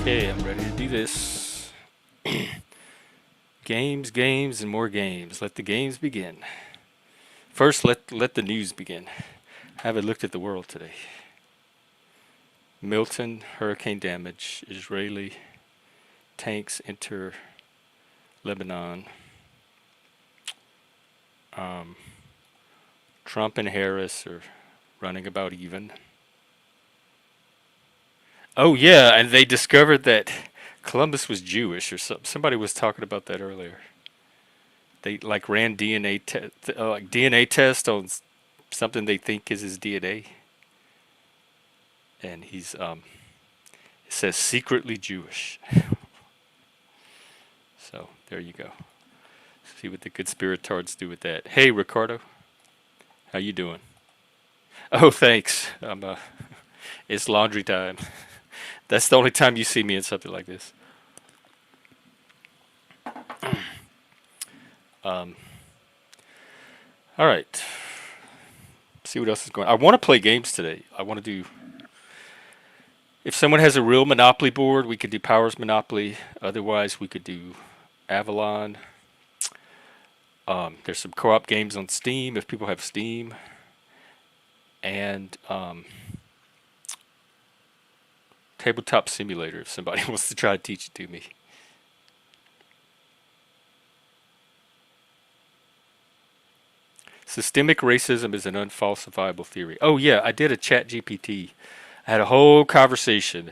Okay, I'm ready to do this. Games, games, and more games. Let the games begin. First, let the news begin. Have a look at the world today. Milton, hurricane damage. Israeli tanks enter Lebanon. Um, Trump and Harris are running about even. Oh yeah, and they discovered that Columbus was Jewish or something. Somebody was talking about that earlier. They like ran like DNA test on something they think is his DNA, and he's it says secretly Jewish. So there you go. See what the conspiratards do with that. Hey Ricardo, how you doing? Oh thanks. It's laundry time. That's the only time you see me in something like this. Um, all right. See what else is going on. I want to play games today. I want to do. If someone has a real Monopoly board, we could do Powers Monopoly. Otherwise, we could do Avalon. There's some co-op games on Steam if people have Steam. And Tabletop Simulator if somebody wants to try to teach it to me. Systemic racism is an unfalsifiable theory. Oh yeah, I did a chat GPT. I had a whole conversation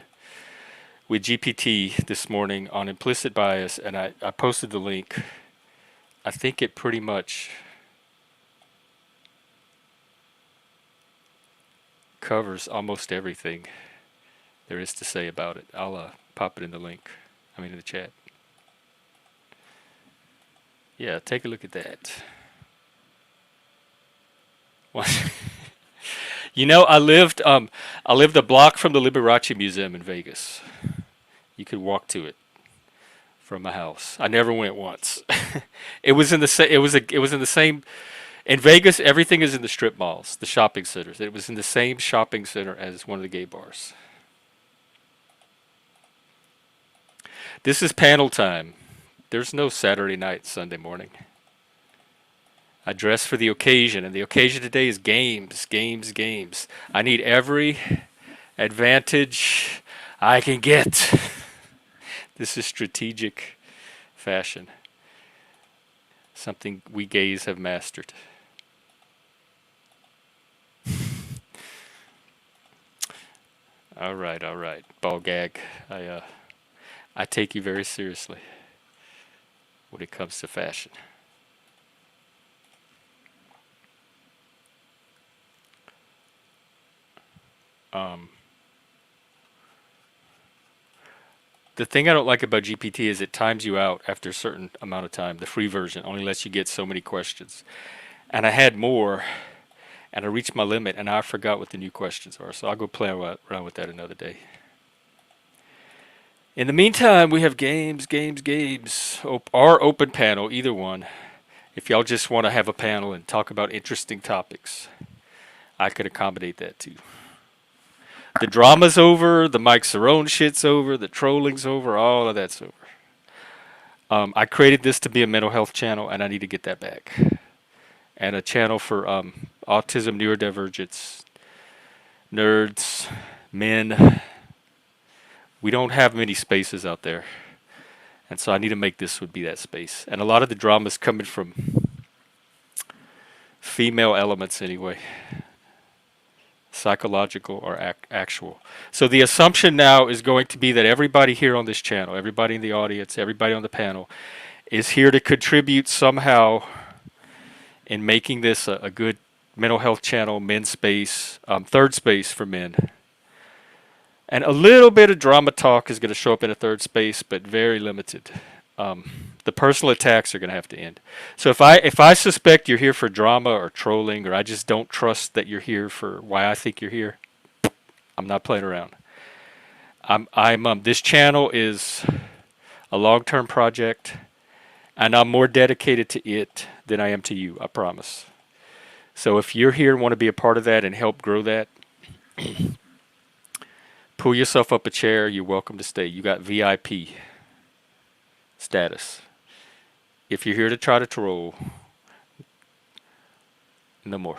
with GPT this morning on implicit bias, and I posted the link. I think it pretty much covers almost everything there is to say about it. I'll pop it in the link. I mean in the chat. Yeah, take a look at that. What? You know, I lived a block from the Liberace Museum in Vegas. You could walk to it from my house. I never went once. It was in the same. It was in the same. In Vegas, everything is in the strip malls, the shopping centers. It was in the same shopping center as one of the gay bars. This is panel time. There's no Saturday night, Sunday morning. I dress for the occasion, and the occasion today is games, games, games. I need every advantage I can get. This is strategic fashion. Something we gays have mastered. All right, all right. Ball gag. I take you very seriously when it comes to fashion. The thing I don't like about GPT is it times you out after a certain amount of time. The free version only lets you get so many questions. And I had more, and I reached my limit, and I forgot what the new questions are. So I'll go play around with that another day. In the meantime, we have games, games, games. Or open panel, either one. If y'all just want to have a panel and talk about interesting topics, I could accommodate that too. The drama's over, the Mike Cerrone shit's over, the trolling's over, all of that's over. I created this to be a mental health channel, and I need to get that back. And a channel for autism, neurodivergence, nerds, men. We don't have many spaces out there. And so I need to make this would be that space. And a lot of the drama's coming from female elements anyway. Psychological or actual. So the assumption now is going to be that everybody here on this channel, everybody in the audience, everybody on the panel is here to contribute somehow in making this a good mental health channel, men's space, third space for men. And a little bit of drama talk is going to show up in a third space, but very limited. The personal attacks are going to have to end. So if I suspect you're here for drama or trolling, or I just don't trust that you're here for why I think you're here, I'm not playing around. This channel is a long-term project, and I'm more dedicated to it than I am to you. I promise. So if you're here and want to be a part of that and help grow that, Pull yourself up a chair. You're welcome to stay. You got VIP status. If you're here to try to troll, no more.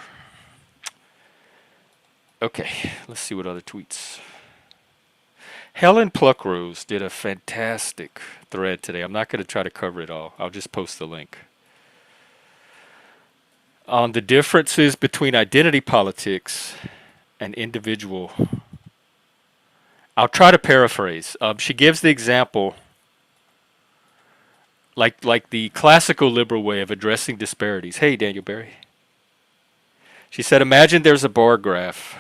Okay, let's see what other tweets. Helen Pluckrose did a fantastic thread today. I'm not going to try to cover it all. I'll just post the link. On the differences between identity politics and individual. I'll try to paraphrase. She gives the example, like the classical liberal way of addressing disparities. Hey, Daniel Barry. She said, imagine there's a bar graph,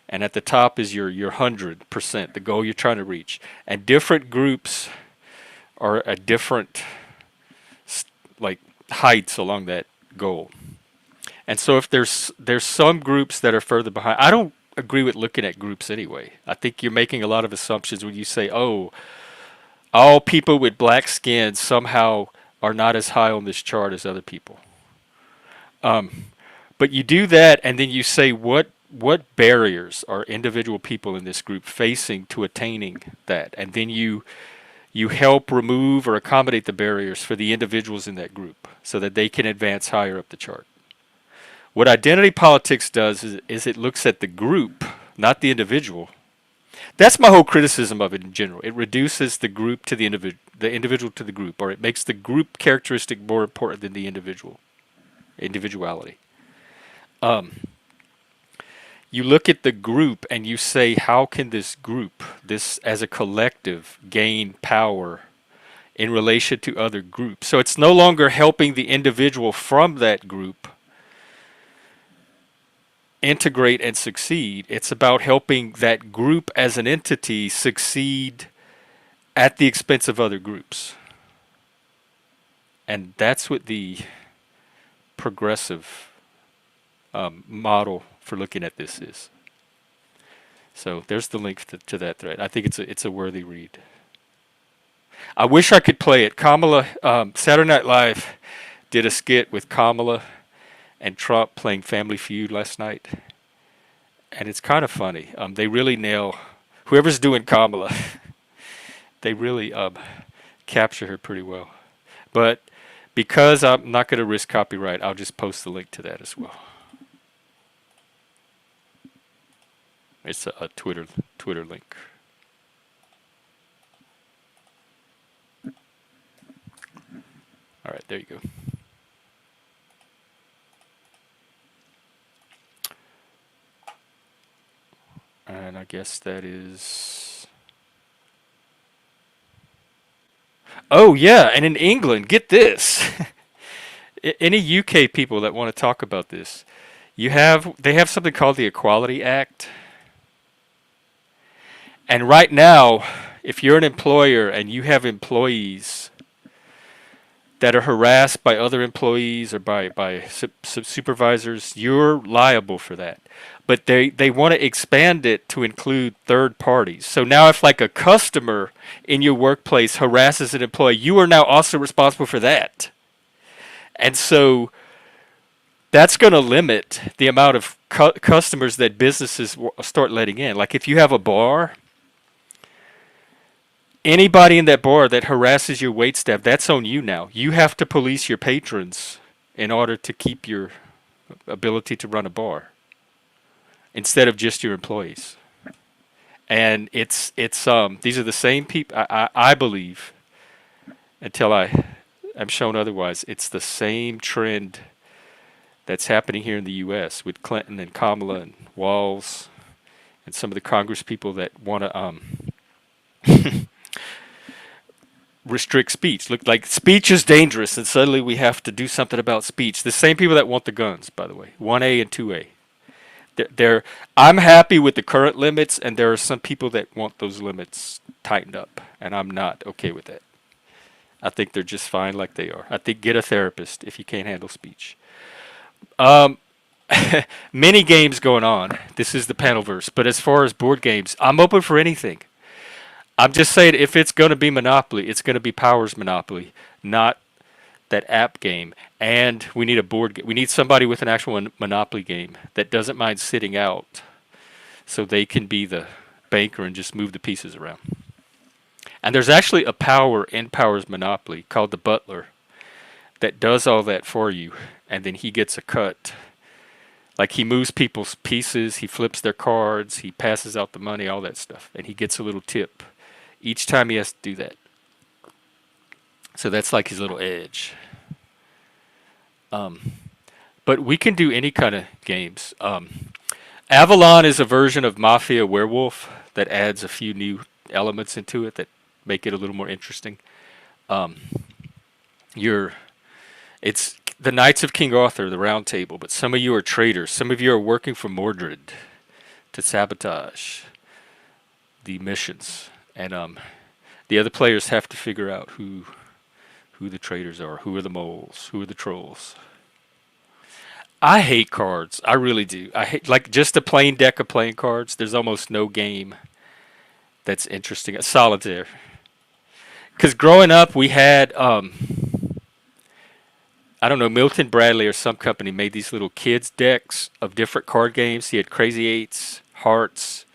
and at the top is your 100%, the goal you're trying to reach. And different groups are at different like heights along that goal. And so if there's some groups that are further behind, I don't agree with looking at groups anyway. I think you're making a lot of assumptions when you say, oh, all people with black skin somehow are not as high on this chart as other people. But you do that, and then you say what barriers are individual people in this group facing to attaining that, and then you help remove or accommodate the barriers for the individuals in that group so that they can advance higher up the chart. What identity politics does is it looks at the group, not the individual. That's my whole criticism of it in general. It reduces the group to the individual to the group, or it makes the group characteristic more important than the individuality. You look at the group and you say, how can this group, this as a collective, gain power in relation to other groups? So it's no longer helping the individual from that group integrate and succeed. It's about helping that group as an entity succeed at the expense of other groups. And that's what the progressive model for looking at this is. So there's the link to that thread. I think it's a worthy read. I wish I could play it. Kamala, Saturday Night Live did a skit with Kamala and Trump playing Family Feud last night, and it's kind of funny. They really nail whoever's doing Kamala. They really capture her pretty well. But because I'm not going to risk copyright, I'll just post the link to that as well. It's a Twitter link. All right, there you go. And I guess that is... Oh, yeah, and in England, get this. Any UK people that want to talk about this, they have something called the Equality Act. And right now, if you're an employer and you have employees that are harassed by other employees or by supervisors, you're liable for that. But they want to expand it to include third parties. So now if like a customer in your workplace harasses an employee, you are now also responsible for that. And so that's going to limit the amount of customers that businesses start letting in. Like if you have a bar, anybody in that bar that harasses your waitstaff, that's on you now. You have to police your patrons in order to keep your ability to run a bar, instead of just your employees. And it's these are the same people, I believe, until I'm shown otherwise, it's the same trend that's happening here in the U.S. with Clinton and Kamala and Walz and some of the Congress people that want to restrict speech. Look, like speech is dangerous, and suddenly we have to do something about speech. The same people that want the guns, by the way, 1A and 2A. I'm happy with the current limits, and there are some people that want those limits tightened up, and I'm not okay with that. I think they're just fine like they are. I think get a therapist if you can't handle speech. Many games going on. This is the panelverse. But as far as board games, I'm open for anything. I'm just saying if it's going to be Monopoly, it's going to be Powers Monopoly, not that app game. And we need a board game. We need somebody with an actual Monopoly game that doesn't mind sitting out so they can be the banker and just move the pieces around. And there's actually a power in Power's Monopoly called the Butler that does all that for you, and then he gets a cut. Like he moves people's pieces, he flips their cards, he passes out the money, all that stuff, and he gets a little tip each time he has to do that. So that's like his little edge. Um, but we can do any kind of games. Avalon is a version of Mafia Werewolf that adds a few new elements into it that make it a little more interesting. Um, you're It's the Knights of King Arthur, the Round Table, but some of you are traitors. Some of you are working for Mordred to sabotage the missions, and the other players have to figure out who the traitors are, who are the moles, who are the trolls. I hate cards. I really do. I hate like just a plain deck of playing cards. There's almost no game that's interesting. Solitaire. Because growing up, we had I don't know, Milton Bradley or some company made these little kids decks of different card games. He had Crazy Eights, Hearts,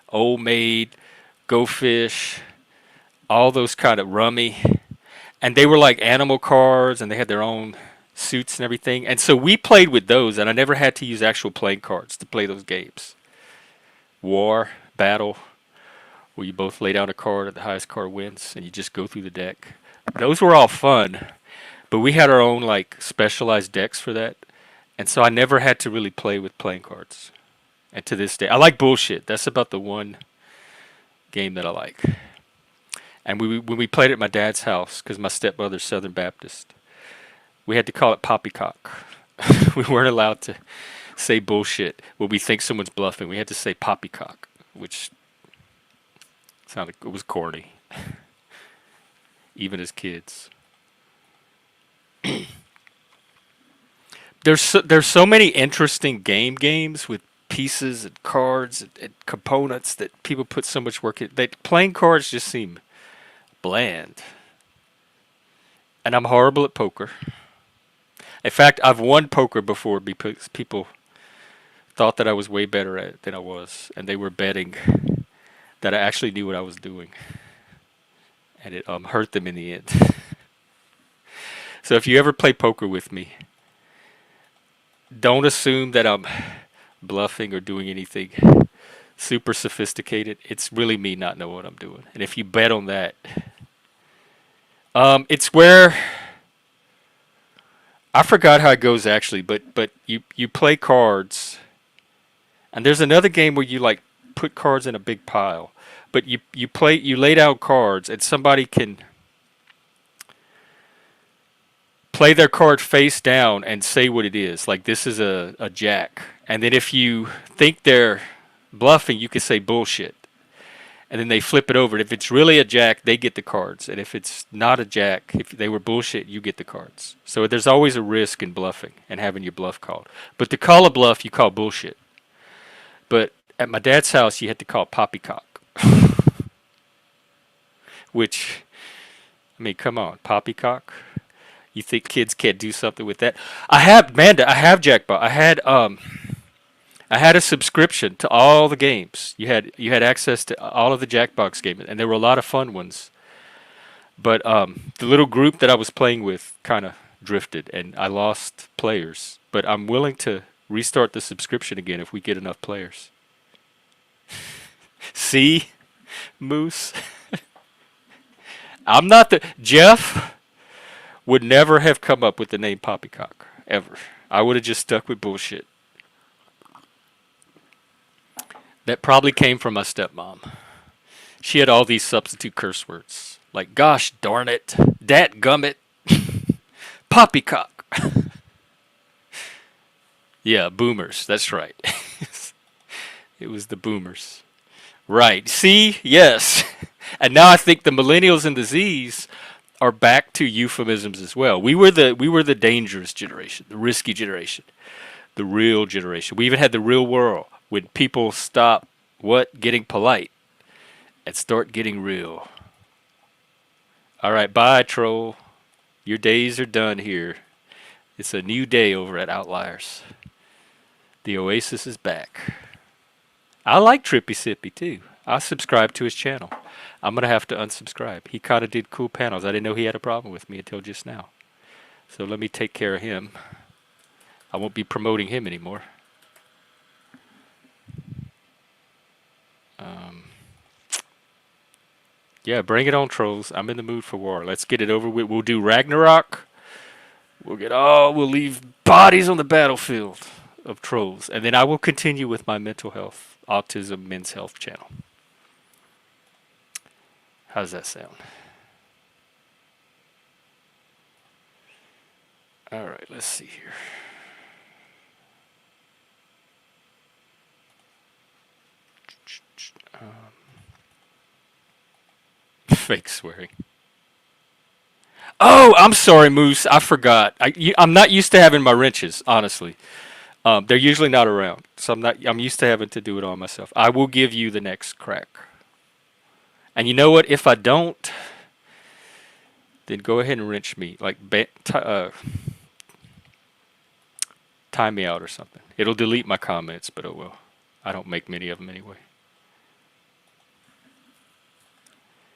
Old Maid, Go Fish, all those kind of Rummy. And they were like animal cards and they had their own suits and everything. And so we played with those, and I never had to use actual playing cards to play those games. War, Battle, where you both lay down a card and the highest card wins, and you just go through the deck. Those were all fun. But we had our own like specialized decks for that, and so I never had to really play with playing cards. And to this day, I like bullshit. That's about the one game that I like. And when we played at my dad's house, because my stepmother's Southern Baptist, we had to call it poppycock. We weren't allowed to say bullshit when we think someone's bluffing. We had to say poppycock, which it was corny, even as kids. There's so many interesting games with pieces and cards and components that people put so much work in. That playing cards just seem bland. And I'm horrible at poker. In fact, I've won poker before because people thought that I was way better at it than I was, and they were betting that I actually knew what I was doing, and it hurt them in the end. So if you ever play poker with me, don't assume that I'm bluffing or doing anything super sophisticated. It's really me not knowing what I'm doing. And if you bet on that, it's where I forgot how it goes actually, but you play cards, and there's another game where you like put cards in a big pile, but you lay down cards, and somebody can play their card face down and say what it is. Like this is a jack. And then if you think they're bluffing, you can say bullshit. And then they flip it over. And if it's really a jack, they get the cards. And if it's not a jack, if they were bullshit, you get the cards. So there's always a risk in bluffing and having your bluff called. But to call a bluff, you call bullshit. But at my dad's house, you had to call poppycock. Which, I mean, come on, poppycock? You think kids can't do something with that? I have Jackpot. I had a subscription to all the games. You had access to all of the Jackbox games, and there were a lot of fun ones. But the little group that I was playing with kind of drifted, and I lost players. But I'm willing to restart the subscription again if we get enough players. See, Moose? I'm not the... Jeff would never have come up with the name Poppycock, ever. I would have just stuck with bullshit. That probably came from my stepmom. She had all these substitute curse words. Like, gosh darn it, dat gummit, poppycock. Yeah, boomers, that's right. It was the boomers. Right, see, yes. And now I think the millennials and the Zs are back to euphemisms as well. We were the dangerous generation, the risky generation, the real generation. We even had the real world when people stop getting polite and start getting real. All right, bye, troll. Your days are done here. It's a new day over at Outliers. The Oasis is back. I like Trippy Sippy too. I subscribe to his channel. I'm gonna have to unsubscribe. He kind of did cool panels. I didn't know he had a problem with me until just now. So let me take care of him. I won't be promoting him anymore. Um, yeah, bring it on, trolls. I'm in the mood for war. Let's get it over with. We'll do Ragnarok. We'll leave bodies on the battlefield of trolls. And then I will continue with my mental health, autism, men's health channel. How does that sound? All right, let's see here. Fake swearing. Oh, I'm sorry, Moose. I forgot. I'm not used to having my wrenches, honestly. They're usually not around, so I'm used to having to do it all myself. I will give you the next crack. And you know what? If I don't, then go ahead and wrench me. Like, time me out or something. It'll delete my comments, but oh well. I don't make many of them anyway.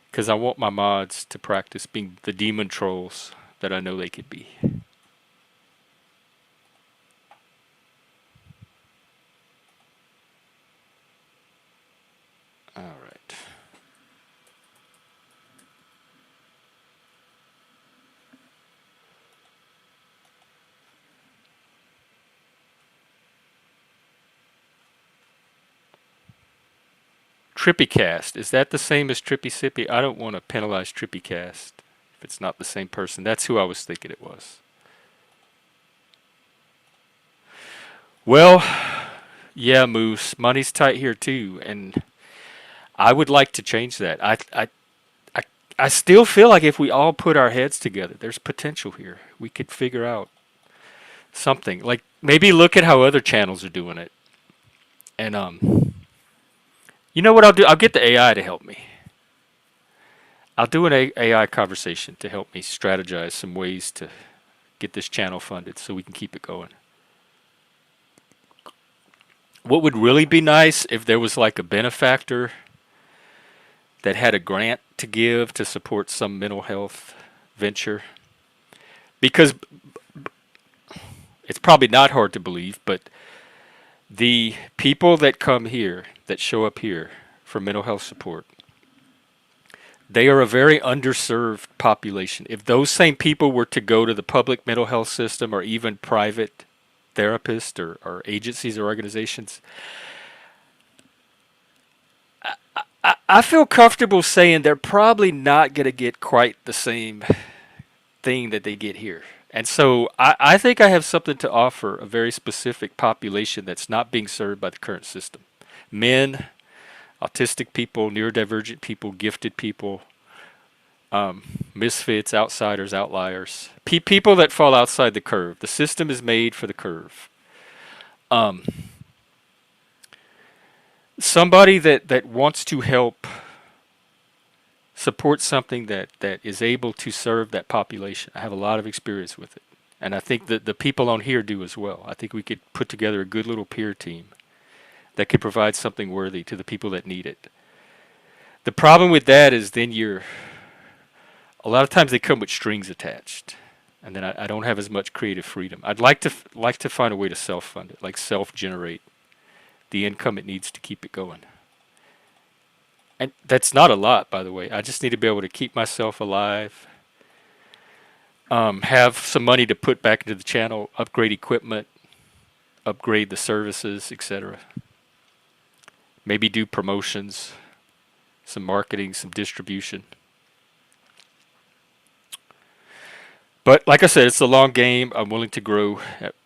Because I want my mods to practice being the demon trolls that I know they could be. All right. TrippyCast, is that the same as Trippy Sippy? I don't want to penalize TrippyCast if it's not the same person. That's who I was thinking it was. Well, yeah, Moose, money's tight here too, and I would like to change that. I still feel like if we all put our heads together, there's potential here. We could figure out something. Like maybe look at how other channels are doing it. And you know what I'll do? I'll get the AI to help me. I'll do an AI conversation to help me strategize some ways to get this channel funded so we can keep it going. What would really be nice if there was like a benefactor that had a grant to give to support some mental health venture. Because it's probably not hard to believe, but the people that come here, that show up here for mental health support, they are a very underserved population. If those same people were to go to the public mental health system or even private therapists or agencies or organizations, I feel comfortable saying they're probably not going to get quite the same thing that they get here. And so I think I have something to offer a very specific population that's not being served by the current system. Men, autistic people, neurodivergent people, gifted people, misfits, outsiders, outliers, people that fall outside the curve. The system is made for the curve. Somebody that wants to help support something that is able to serve that population. I have a lot of experience with it. And I think that the people on here do as well. I think we could put together a good little peer team that could provide something worthy to the people that need it. The problem with that is then a lot of times they come with strings attached. And then I don't have as much creative freedom. I'd like to find a way to self-fund it, like self-generate the income it needs to keep it going. And that's not a lot, by the way. I just need to be able to keep myself alive, have some money to put back into the channel, upgrade equipment, upgrade the services, etc. Maybe do promotions, some marketing, some distribution. But like I said, it's a long game. I'm willing to grow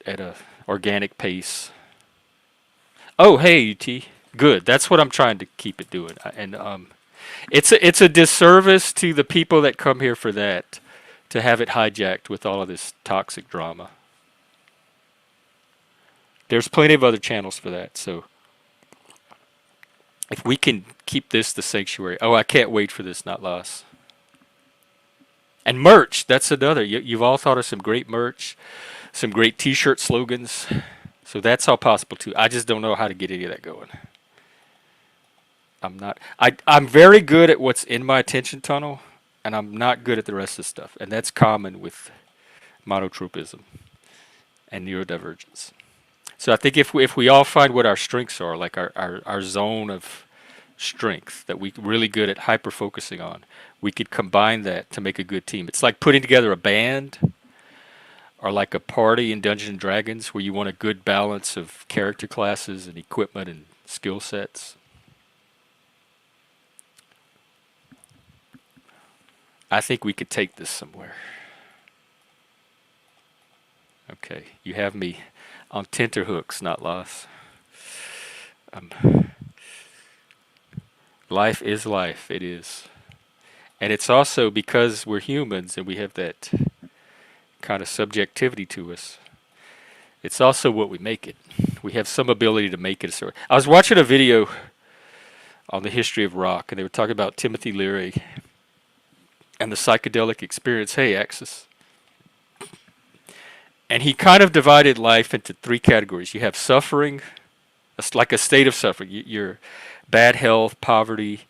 at a organic pace. Oh, hey, UT. Good. That's what I'm trying to keep it doing. And it's a disservice to the people that come here for that to have it hijacked with all of this toxic drama. There's plenty of other channels for that. So if we can keep this the sanctuary. Oh, I can't wait for this, not loss. And merch, that's another. You've all thought of some great merch, some great t-shirt slogans. So that's all possible too. I just don't know how to get any of that going. I'm very good at what's in my attention tunnel, and I'm not good at the rest of the stuff. And that's common with monotropism and neurodivergence. So I think if we all find what our strengths are, like our zone of strength that we really good at hyper focusing on, we could combine that to make a good team. It's like putting together a band or like a party in Dungeons and Dragons where you want a good balance of character classes and equipment and skill sets. I think we could take this somewhere. Okay, you have me on tenterhooks, not loss. Um, life is life. It is. And it's also because we're humans and we have that kind of subjectivity to us. It's also what we make it. We have some ability to make it a story. I was watching a video on the history of rock, and they were talking about Timothy Leary and the psychedelic experience. Hey, Axis. And he kind of divided life into three categories. You have suffering, like a state of suffering. Your bad health, poverty,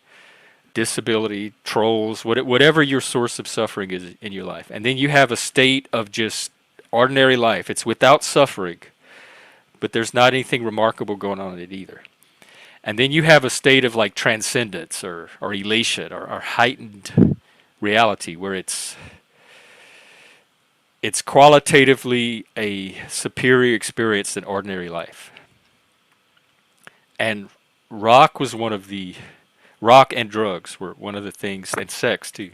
disability, trolls, whatever your source of suffering is in your life. And then you have a state of just ordinary life. It's without suffering, but there's not anything remarkable going on in it either. And then you have a state of like transcendence or elation or heightened reality where it's qualitatively a superior experience than ordinary life. And rock and drugs were one of the things, and sex too,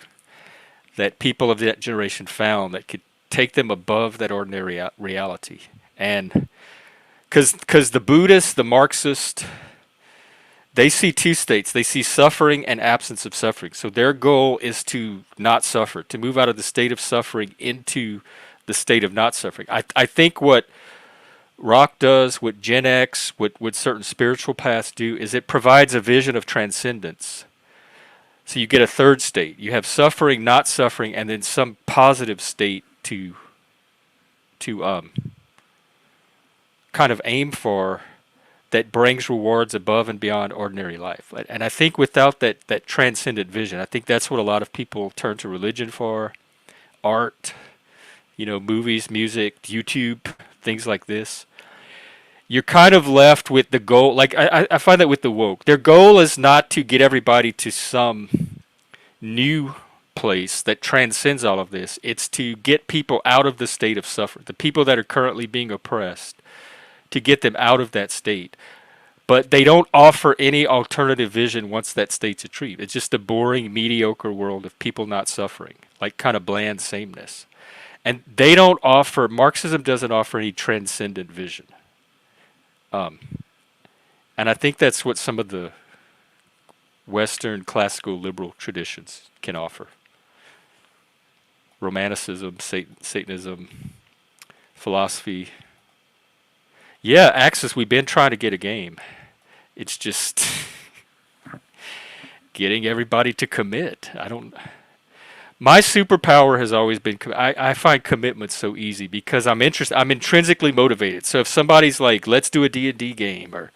that people of that generation found that could take them above that ordinary reality. And because the Buddhists, the Marxists, they see two states. They see suffering and absence of suffering. So their goal is to not suffer, to move out of the state of suffering into the state of not suffering. I think what rock does, what Gen X, what certain spiritual paths do, is it provides a vision of transcendence. So you get a third state. You have suffering, not suffering, and then some positive state to kind of aim for that brings rewards above and beyond ordinary life. And I think without that transcendent vision, I think that's what a lot of people turn to religion for, art, movies, music, YouTube, things like this. You're kind of left with the goal. Like I find that with the woke, their goal is not to get everybody to some new place that transcends all of this. It's to get people out of the state of suffering, the people that are currently being oppressed, to get them out of that state. But they don't offer any alternative vision once that state's achieved. It's just a boring, mediocre world of people not suffering, like kind of bland sameness. And they don't offer, Marxism doesn't offer any transcendent vision. And I think that's what some of the Western classical liberal traditions can offer. Romanticism, Satanism, philosophy. Yeah, Axis, we've been trying to get a game. It's just getting everybody to commit. My superpower has always been, I find commitment so easy because I'm intrinsically motivated. So if somebody's like, let's do a D&D game, or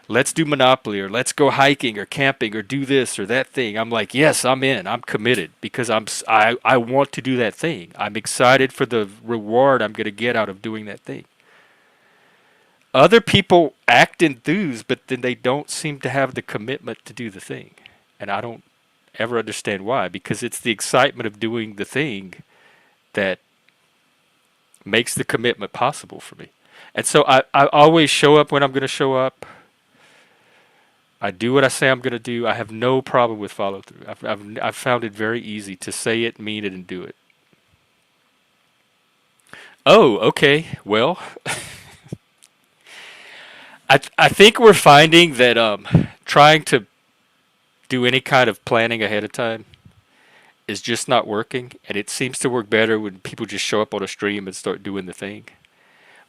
let's do Monopoly, or let's go hiking or camping or do this or that thing, I'm like, yes, I'm in. I'm committed because I want to do that thing. I'm excited for the reward I'm going to get out of doing that thing. Other people act enthused, but then they don't seem to have the commitment to do the thing. And I don't ever understand why, because it's the excitement of doing the thing that makes the commitment possible for me. And so I always show up when I'm going to show up. I do what I say I'm going to do. I have no problem with follow through. I've found it very easy to say it, mean it, and do it. Oh, okay. Well, I think we're finding that trying to do any kind of planning ahead of time is just not working, and it seems to work better when people just show up on a stream and start doing the thing.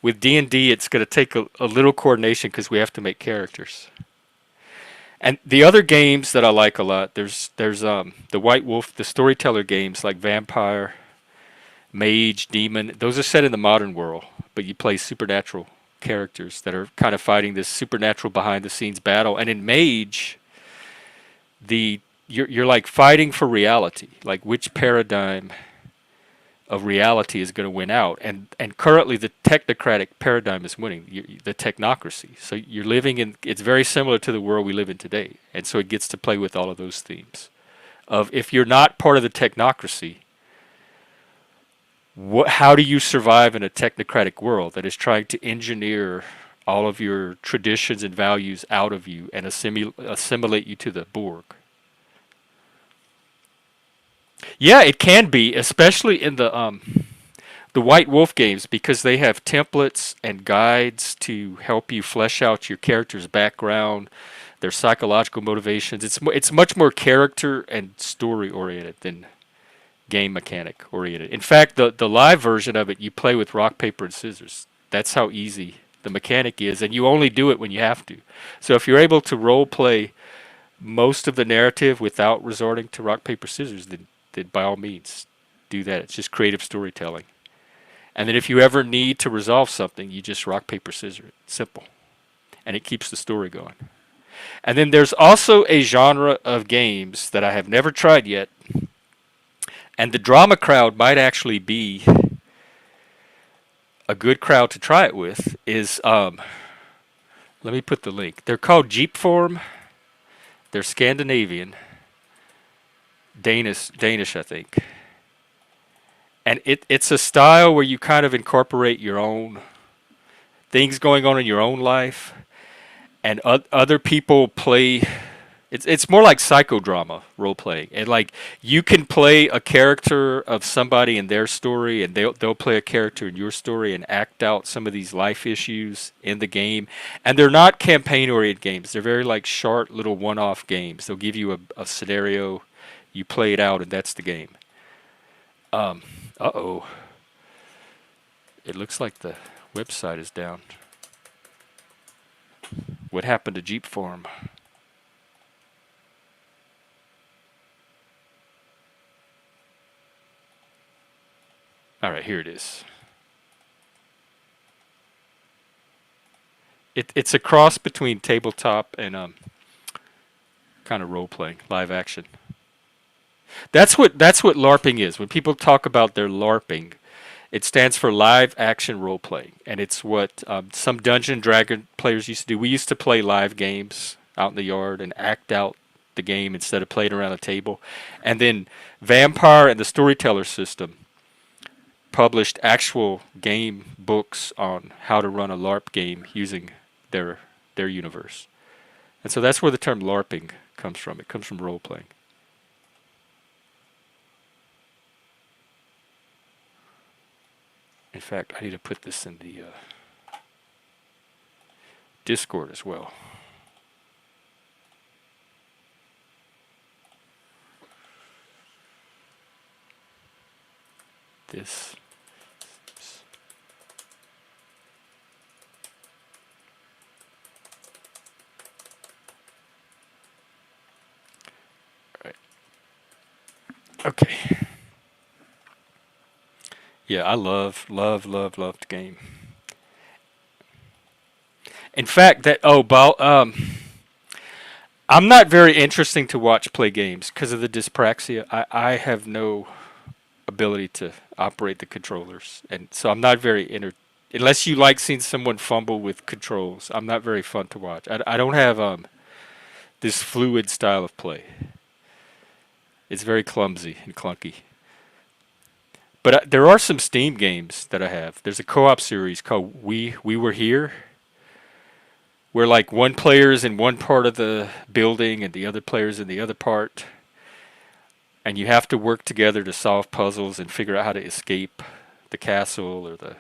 With D&D, it's going to take a little coordination because we have to make characters. And the other games that I like a lot, there's the White Wolf, the storyteller games like Vampire, Mage, Demon. Those are set in the modern world, but you play supernatural characters that are kind of fighting this supernatural behind the scenes battle. And in Mage, the you're like fighting for reality, like which paradigm of reality is going to win out, and currently the technocratic paradigm is winning, the technocracy. So you're living in, it's very similar to the world we live in today, and so it gets to play with all of those themes of, if you're not part of the technocracy, how do you survive in a technocratic world that is trying to engineer all of your traditions and values out of you and assimilate you to the Borg? Yeah, it can be, especially in the White Wolf games, because they have templates and guides to help you flesh out your character's background, their psychological motivations. It's much more character and story oriented than game mechanic oriented. In fact, the live version of it, you play with rock, paper, and scissors. That's how easy the mechanic is, and you only do it when you have to. So if you're able to role play most of the narrative without resorting to rock, paper, scissors, then by all means do that. It's just creative storytelling. And then if you ever need to resolve something, you just rock, paper, scissors. Simple. And it keeps the story going. And then there's also a genre of games that I have never tried yet, and the drama crowd might actually be a good crowd to try it with, is, let me put the link. They're called Jeep Form. They're Scandinavian. Danish, I think. And it's a style where you kind of incorporate your own things going on in your own life, and other people play. It's more like psychodrama role playing, and like you can play a character of somebody in their story, and they'll play a character in your story and act out some of these life issues in the game. And they're not campaign oriented games; they're very like short little one off games. They'll give you a scenario, you play it out, and that's the game. Uh-oh. It looks like the website is down. What happened to Jeep Forum? All right, here it is. It's a cross between tabletop and kind of role playing, live action. That's what LARPing is. When people talk about their LARPing, it stands for live action role playing, and it's what some Dungeon Dragon players used to do. We used to play live games out in the yard and act out the game instead of playing around a table. And then Vampire and the Storyteller System published actual game books on how to run a LARP game using their universe. And so that's where the term LARPing comes from. It comes from role playing. In fact, I need to put this in the Discord as well. This. All right. Okay. Yeah, I love the game. In fact, I'm not very interesting to watch play games because of the dyspraxia. I have no ability to operate the controllers, and so I'm not very unless you like seeing someone fumble with controls. I'm not very fun to watch. I don't have this fluid style of play. It's very clumsy and clunky. But there are some Steam games that I have. There's a co-op series called We Were Here, where like one player is in one part of the building and the other player's in the other part, and you have to work together to solve puzzles and figure out how to escape the castle or the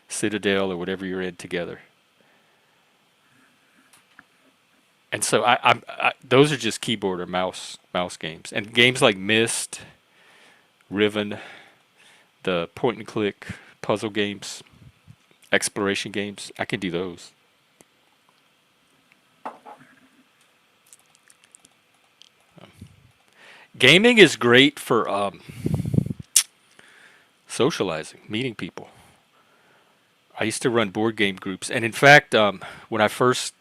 citadel or whatever you're in together. And so those are just keyboard or mouse games, and games like Myst, Riven, the point and click puzzle games, exploration games. I can do those. Gaming is great for socializing, meeting people. I used to run board game groups, and in fact, when I first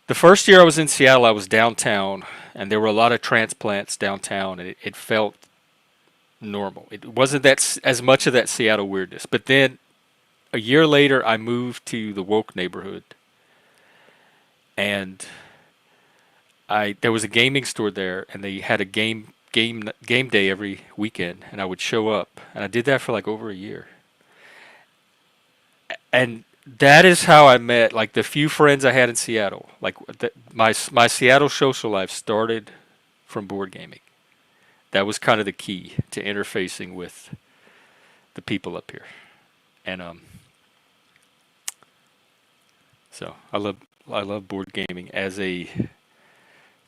The first year I was in Seattle, I was downtown, and there were a lot of transplants downtown, and it felt normal. It wasn't as much of that Seattle weirdness. But then a year later, I moved to the woke neighborhood, and I there was a gaming store there, and they had a game day every weekend, and I would show up, and I did that for like over a year, and that is how I met like the few friends I had in Seattle. Like my Seattle social life started from board gaming. That was kind of the key to interfacing with the people up here, and so I love board gaming as a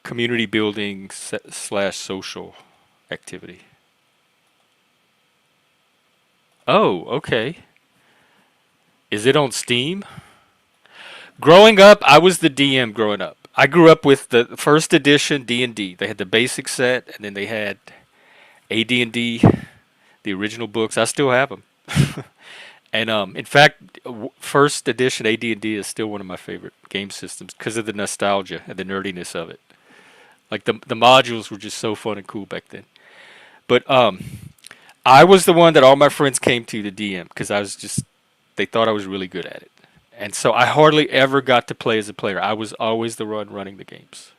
community building slash social activity. Oh, okay. Is it on Steam? Growing up, I was the DM growing up. I grew up with the first edition D&D. They had the basic set, and then they had AD&D, the original books. I still have them. And in fact, first edition AD&D is still one of my favorite game systems because of the nostalgia and the nerdiness of it. Like the modules were just so fun and cool back then. But I was the one that all my friends came to DM because I was just they thought I was really good at it. And so I hardly ever got to play as a player. I was always the one running the games.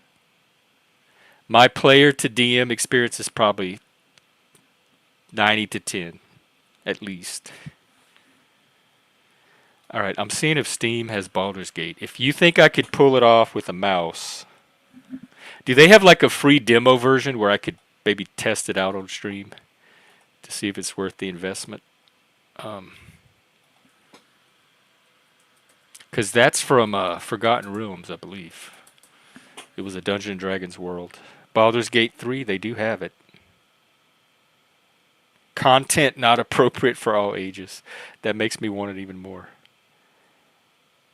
My player to DM experience is probably 90 to 10 at least. All right, I'm seeing if Steam has Baldur's Gate. If you think I could pull it off with a mouse, do they have like a free demo version where I could maybe test it out on stream to see if it's worth the investment? Because that's from Forgotten Realms, I believe. It was a Dungeons and Dragons world. Baldur's Gate 3, they do have it. Content not appropriate for all ages. That makes me want it even more.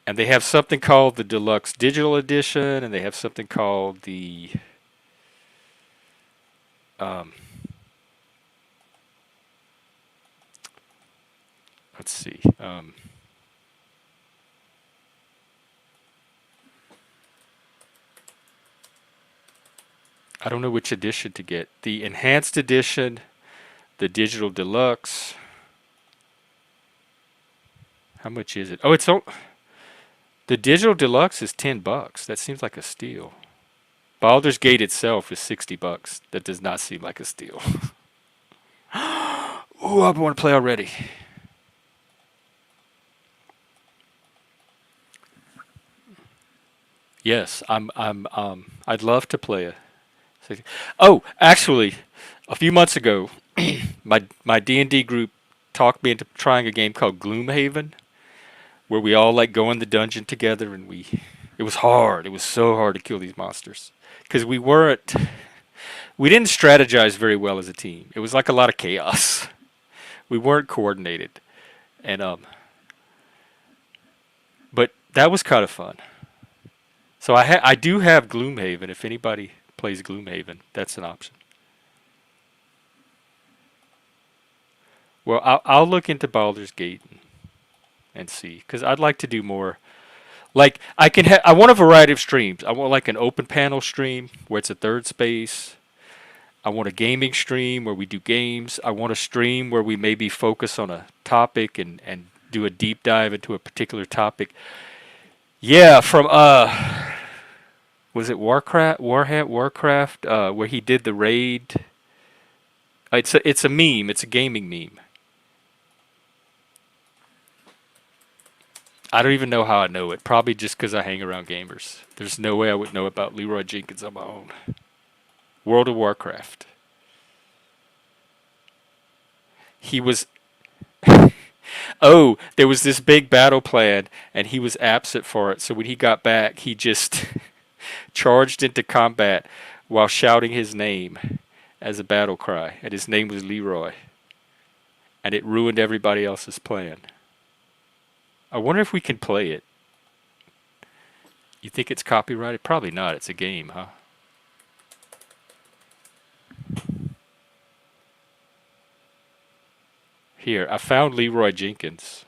And they have something called the Deluxe Digital Edition, and they have something called the um, let's see. I don't know which edition to get. The Enhanced Edition, the Digital Deluxe. How much is it? Oh, the Digital Deluxe is $10. That seems like a steal. Baldur's Gate itself is $60. That does not seem like a steal. Ooh, I want to play already. Yes, I'd love to play a. Oh, actually, a few months ago, my D&D group talked me into trying a game called Gloomhaven, where we all like go in the dungeon together, and it was hard. It was so hard to kill these monsters because we didn't strategize very well as a team. It was like a lot of chaos. We weren't coordinated, and but that was kind of fun. So I do have Gloomhaven. If anybody plays Gloomhaven, that's an option. Well, I'll look into Baldur's Gate and see because I'd like to do more. Like I want a variety of streams. I want like an open panel stream where it's a third space. I want a gaming stream where we do games. I want a stream where we maybe focus on a topic and do a deep dive into a particular topic. Yeah, from was it Warcraft where he did the raid. It's a meme. It's a gaming meme. I don't even know how I know it. Probably just because I hang around gamers. There's no way I would know about Leroy Jenkins on my own. World of Warcraft. He was. Oh, there was this big battle plan, and he was absent for it. So when he got back, he just charged into combat while shouting his name as a battle cry. And his name was Leroy. And it ruined everybody else's plan. I wonder if we can play it. You think it's copyrighted? Probably not. It's a game, huh? Here, I found Leroy Jenkins.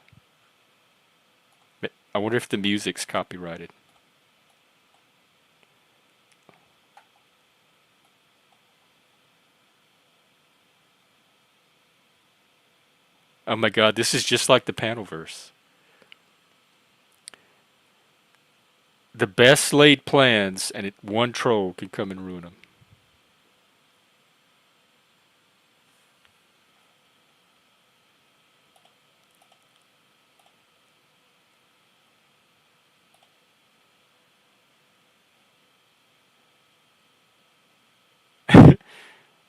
I wonder if the music's copyrighted. Oh my god, this is just like the panel verse. The best laid plans, and one troll can come and ruin them.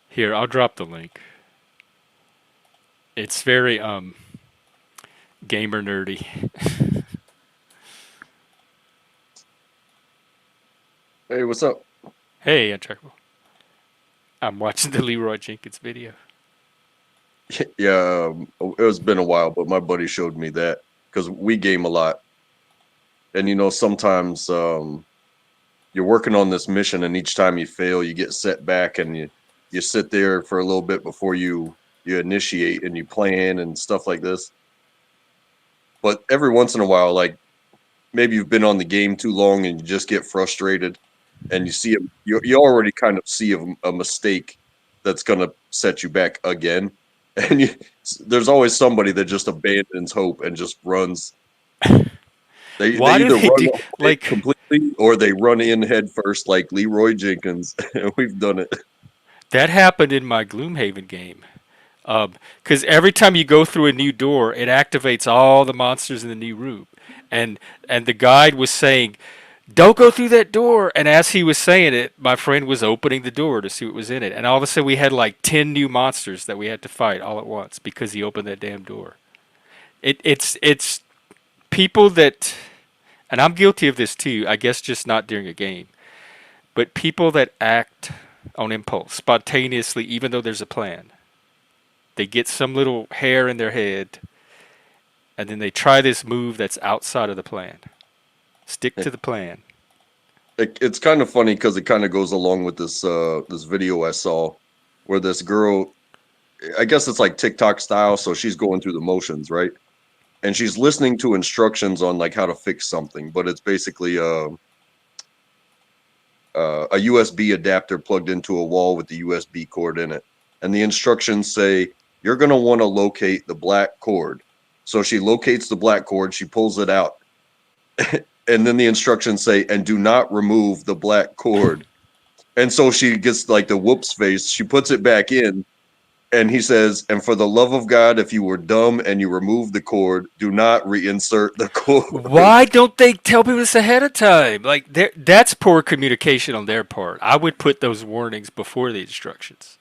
Here, I'll drop the link. It's very gamer nerdy. Hey, what's up? Hey, Untrackable. I'm watching the Leroy Jenkins video. Yeah, it was been a while, but my buddy showed me that because we game a lot, and sometimes you're working on this mission, and each time you fail, you get set back, and you sit there for a little bit before you initiate and you plan and stuff like this. But every once in a while, like maybe you've been on the game too long and you just get frustrated, and you already kind of see a mistake that's going to set you back again, and there's always somebody that just abandons hope and just runs. They Why do either they run do away like completely or they run in head first like Leroy Jenkins. We've done it. that happened in my Gloomhaven game? Because every time you go through a new door, it activates all the monsters in the new room, and the guide was saying, "Don't go through that door." And as he was saying it, my friend was opening the door to see what was in it, and all of a sudden we had like 10 new monsters that we had to fight all at once because he opened that damn door. It's people that, and I'm guilty of this too. I guess just not during a game, but people that act on impulse, spontaneously, even though there's a plan. They get some little hair in their head, and then they try this move that's outside of the plan. Stick to the plan. It's kind of funny because it kind of goes along with this video I saw where this girl, I guess it's like TikTok style, so she's going through the motions, right? And she's listening to instructions on like how to fix something, but it's basically a USB adapter plugged into a wall with the USB cord in it. And the instructions say, you're going to want to locate the black cord. So she locates the black cord, she pulls it out. And then the instructions say, and do not remove the black cord. And so she gets like the whoops face. She puts it back in. And he says, and for the love of God, if you were dumb and you remove the cord, do not reinsert the cord. Why don't they tell people this ahead of time? Like that's poor communication on their part. I would put those warnings before the instructions.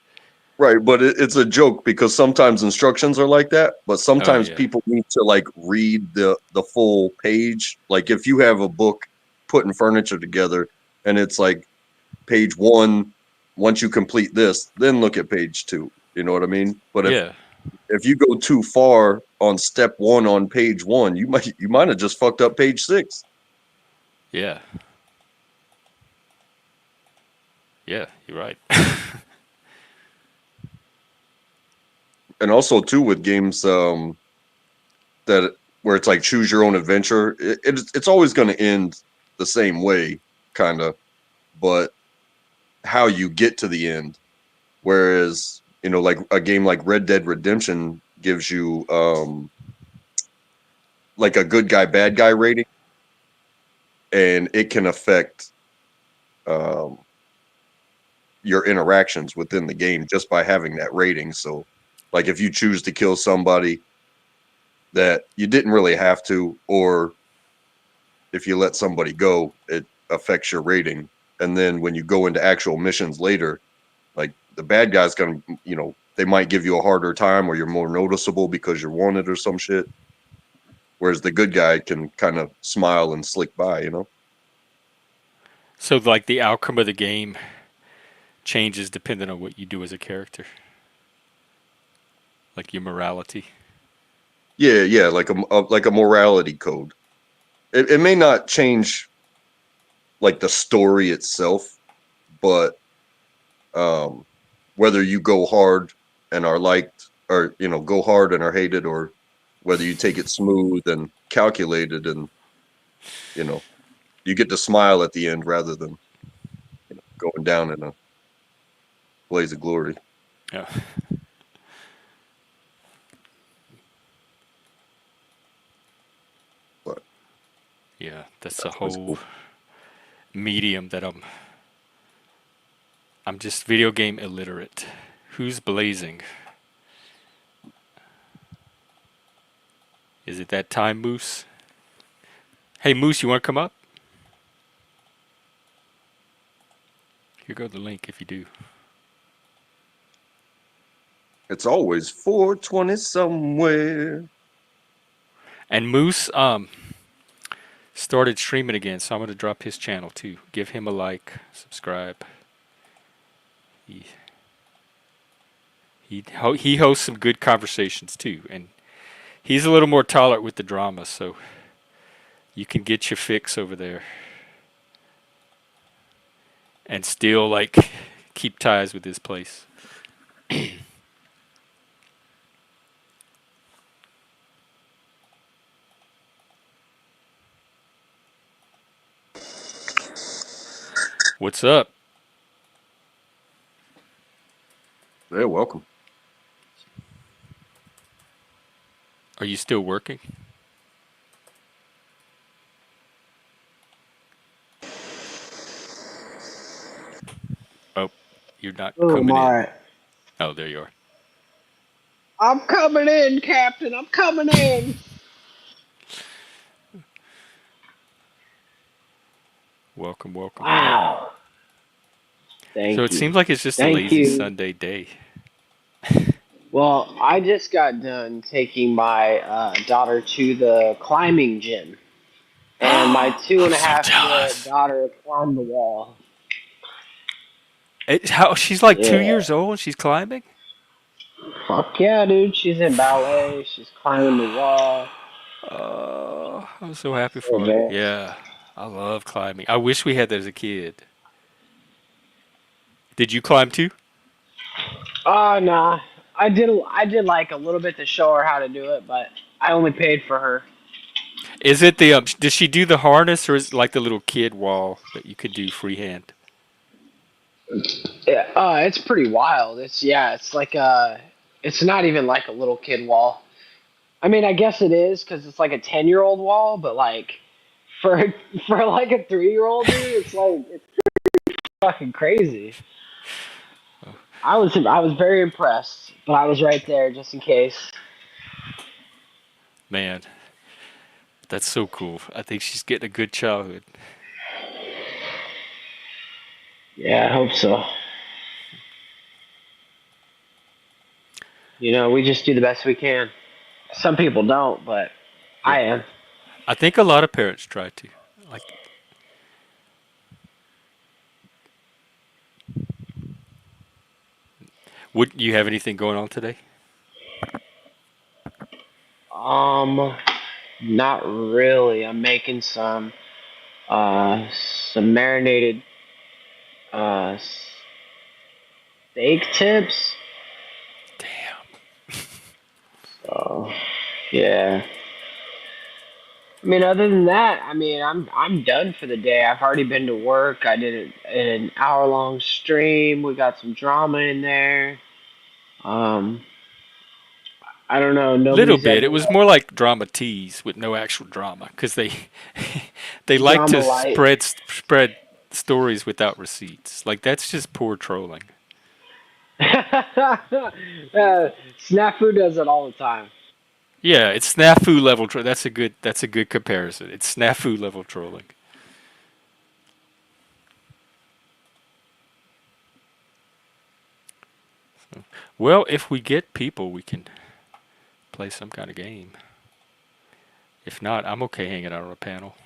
Right, but it's a joke because sometimes instructions are like that, but Oh sometimes yeah. people need to like read the full page. Like if you have a book putting furniture together and it's like page 1, once you complete this, then look at page 2. You know what I mean? But Yeah. if you go too far on step 1 on page 1, you might have just fucked up page 6. Yeah. Yeah. You're right. And also too with games that where it's like choose your own adventure, it's always going to end the same way kind of, but how you get to the end. Whereas, like a game like Red Dead Redemption gives you like a good guy, bad guy rating, and it can affect um, your interactions within the game just by having that rating. So, like if you choose to kill somebody that you didn't really have to, or if you let somebody go, it affects your rating. And then when you go into actual missions later, like the bad guy's gonna, they might give you a harder time or you're more noticeable because you're wanted or some shit. Whereas the good guy can kind of smile and slick by. So like the outcome of the game changes depending on what you do as a character, like your morality. Yeah, yeah, like a morality code. It may not change like the story itself, but um, whether you go hard and are liked, or go hard and are hated, or whether you take it smooth and calculated, and you know you get to smile at the end rather than going down in a blaze of glory. Yeah. that's a That's always whole cool. medium that I'm just video game illiterate. Who's blazing? Is it that time, Moose? Hey, Moose, you want to come up? Here go the link if you do. It's always 420 somewhere. And Moose started streaming again, so I'm gonna drop his channel too. Give him a like, subscribe. He he hosts some good conversations too, and he's a little more tolerant with the drama, so you can get your fix over there and still like keep ties with this place. What's up? Yeah, welcome. Are you still working? Oh, you're not Oh coming in. my. Oh, there you are. I'm coming in, Captain. I'm coming in. Welcome, welcome. Wow. So Thank it you. seems like it's just a Thank lazy you. Sunday day. Well, I just got done taking my daughter to the climbing gym, and my two I'm and a so half year old jealous. daughter climbed the wall. How she's like two Yeah. years old and she's climbing? Fuck yeah, dude. She's in ballet. She's climbing the wall. Oh, I'm so happy So for her. advanced. Yeah, I love climbing. I wish we had that as a kid. Did you climb too? Oh, nah. I did like a little bit to show her how to do it, but I only paid for her. Is it the does she do the harness or is it like the little kid wall that you could do freehand? Yeah, it's pretty wild. It's like it's not even like a little kid wall. I mean, I guess it is because it's like a 10-year-old wall, but like for for like a 3-year-old dude, it's fucking crazy. I was very impressed, but I was right there just in case. Man, that's so cool. I think she's getting a good childhood. Yeah, I hope so. We just do the best we can. Some people don't, but Yeah, I am. I think a lot of parents try to. Like, would you have anything going on today? Um, Not really. I'm making some marinated uh steak tips. Damn. So yeah. I mean, other than that, I mean, I'm done for the day. I've already been to work. I did an hour long stream. We got some drama in there. Um, I don't know. Little Nobody's bit. ever It was more like drama tease with no actual drama because they they like drama to light. spread stories without receipts. Like that's just poor trolling. Snafu does it all the time. Yeah, it's snafu level. That's a good comparison. It's snafu level trolling. Well, if we get people, we can play some kind of game. If not, I'm okay hanging out on a panel.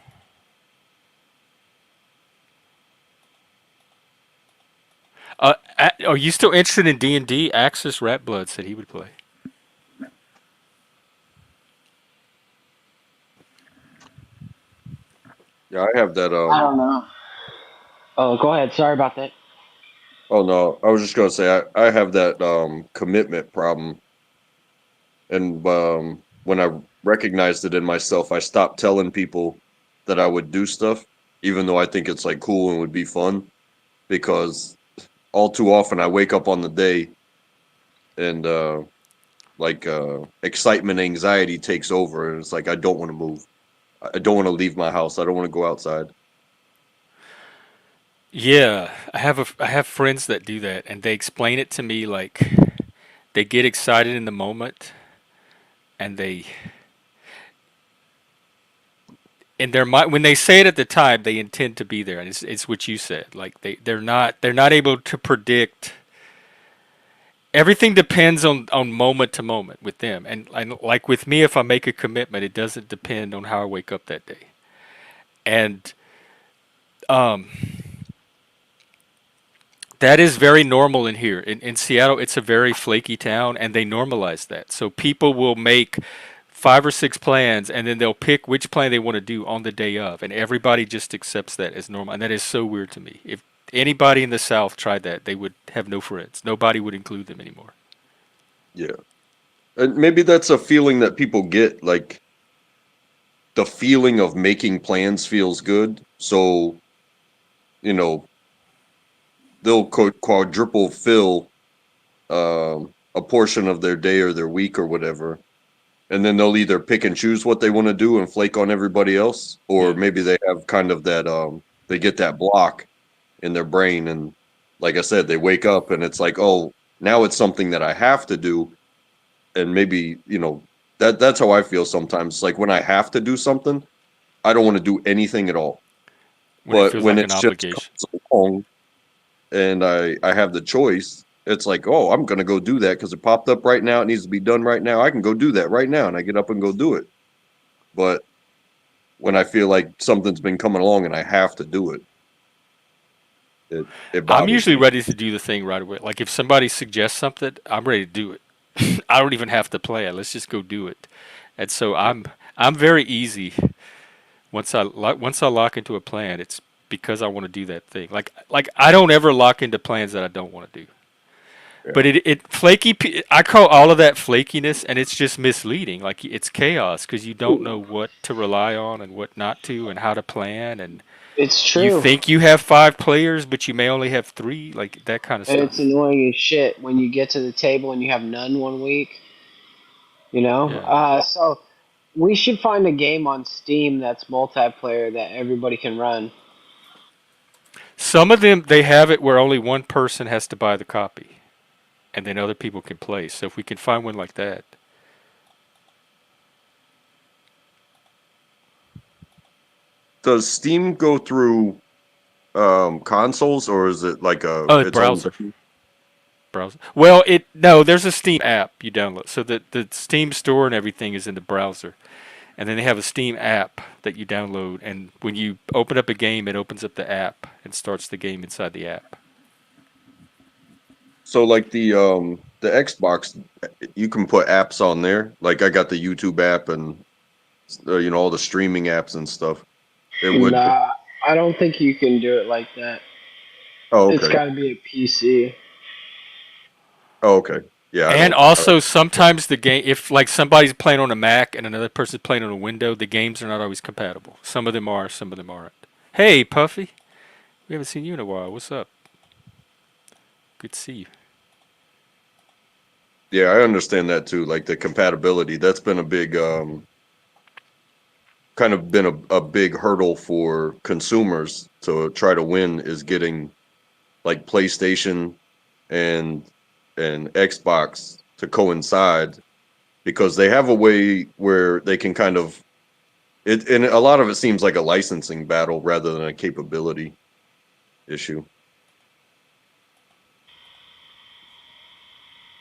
Are you still interested in D&D? Axis Ratblood said he would play. Yeah, I have that. I don't know. Oh, go ahead. Sorry about that. Oh no, I was just gonna say I have that commitment problem, and when I recognized it in myself, I stopped telling people that I would do stuff, even though I think it's like cool and would be fun, because all too often I wake up on the day and excitement, anxiety takes over, and it's like I don't want to move. I don't want to leave my house. I don't want to go outside. Yeah, I have friends that do that, and they explain it to me like they get excited in the moment, and they in their mind when they say it at the time, they intend to be there, and it's what you said. Like they're not able to predict. Everything depends on moment to moment with them, and like with me, if I make a commitment, it doesn't depend on how I wake up that day, and um, that is very normal in here. In Seattle, it's a very flaky town, and they normalize that. So people will make 5 or 6 plans, and then they'll pick which plan they want to do on the day of, and everybody just accepts that as normal. And that is so weird to me. If anybody in the South tried that, they would have no friends. Nobody would include them anymore. Yeah. And maybe that's a feeling that people get, like the feeling of making plans feels good. So, you know, they'll quadruple fill a portion of their day or their week or whatever. And then they'll either pick and choose what they want to do and flake on everybody else, or Yeah. maybe they have kind of that they get that block in their brain, and like I said, they wake up and it's like, oh, now it's something that I have to do. And maybe, that's how I feel sometimes. Like when I have to do something, I don't want to do anything at all. When it But feels when like an it's just obligation. comes along and I have the choice, it's like, oh, I'm gonna go do that because it popped up right now. It needs to be done right now. I can go do that right now, and I get up and go do it. But when I feel like something's been coming along and I have to do it, it I'm bothers usually me. ready to do the thing right away. Like if somebody suggests something, I'm ready to do it. I don't even have to plan. Let's just go do it. And so Yeah. I'm very easy. Once I lock into a plan, it's because I want to do that thing. Like I don't ever lock into plans that I don't want to do. But Yeah. I call all of that flakiness, and it's just misleading. Like it's chaos because you don't know what to rely on and what not to, and how to plan. And It's you true. think you have 5 players, but you may only have 3. Like that kind of And it's stuff. annoying as shit when you get to the table and you have none one week, you know? Yeah. So we should find a game on Steam that's multiplayer that everybody can run. Some of them they have it where only one person has to buy the copy, and then other people can play. So if we can find one like that. Does Steam go through consoles, or is it like Oh, its own browser. thing? Browser. Well, it no. There's a Steam app you download, so the Steam store and everything is in the browser, and then they have a Steam app that you download, and when you open up a game, it opens up the app and starts the game inside the app. So like the Xbox, you can put apps on there. Like I got the YouTube app and all the streaming apps and stuff. It would. Nah, I don't think you can do it like that. Oh, It's okay. got to be a PC. Oh, okay. Yeah, I And don't. also sometimes the game, if like somebody's playing on a Mac and another person's playing on a window, the games are not always compatible. Some of them are, some of them aren't. Hey, Puffy, we haven't seen you in a while. What's up? Good to see you. Yeah, I understand that too. Like the compatibility, that's been a big, kind of been a big hurdle for consumers to try to win, is getting like PlayStation and Xbox to coincide, because they have a way where they can kind of it, and a lot of it seems like a licensing battle rather than a capability issue.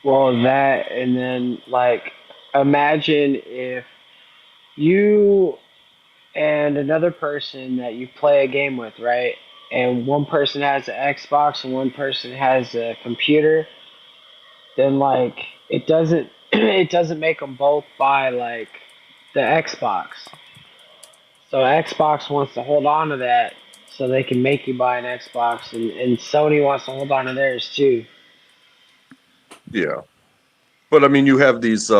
Well, that, and then, like, imagine if you and another person that you play a game with, right? And one person has an Xbox and one person has a computer, then like it doesn't it doesn't make them both buy like the Xbox. So Xbox wants to hold on to that so they can make you buy an Xbox, and Sony wants to hold on to theirs too. Yeah, but I mean, you have these.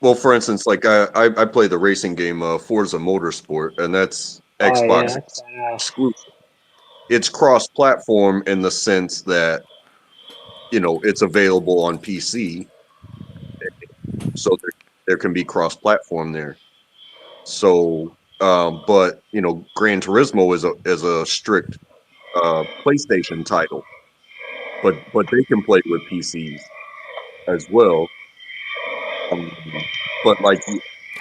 Well, for instance, like I play the racing game Forza Motorsport, and that's Oh yeah, Xbox that's badass. exclusive. It's cross-platform in the sense that it's available on PC, so there can be cross-platform there. So, but Gran Turismo is a strict PlayStation title, but they can play with PCs as well. Um, but like,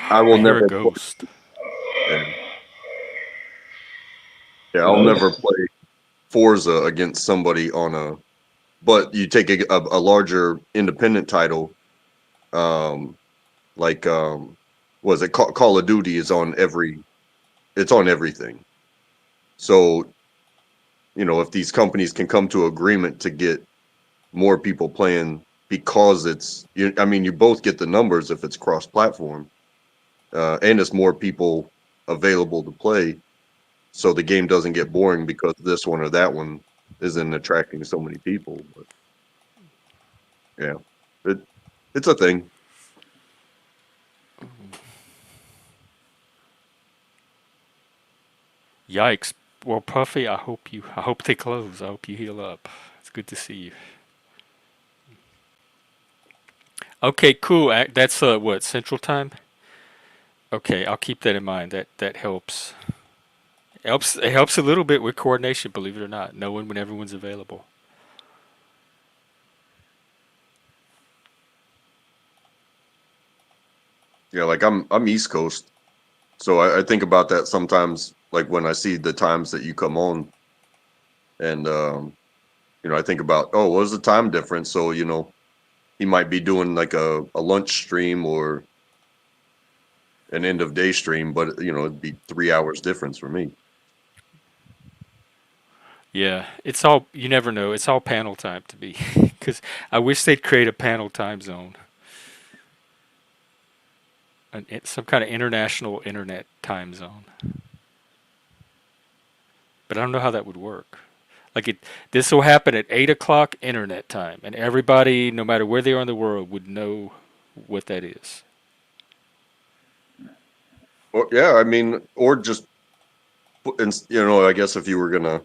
I will I hear a never play. ghost. Yeah, yeah, I'll never Ghost. play Forza against somebody on a. But you take a larger independent title, um, like was it Call of Duty is on every. It's on everything. So if these companies can come to agreement to get more people playing because I mean, you both get the numbers if it's cross-platform, and it's more people available to play, so the game doesn't get boring because this one or that one isn't attracting so many people. But yeah, it it's a thing. Yikes. Well, Puffy, I hope they close. I hope you heal up. It's good to see you. Okay, cool. That's what, Central Time? Okay, I'll keep that in mind. That helps. It helps a little bit with coordination, believe it or not, knowing when everyone's available. Yeah, like I'm East Coast, so I think about that sometimes. Like when I see the times that you come on, and I think about, oh, what's the time difference? So he might be doing like a lunch stream or an end of day stream, but it'd be 3 hours difference for me. Yeah, it's all, you never know. It's all panel time to be. Because I wish they'd create a panel time zone, some kind of international internet time zone. But I don't know how that would work. Like this will happen at 8 o'clock internet time, and everybody, no matter where they are in the world, would know what that is. Or yeah, I mean, or just I guess if you were gonna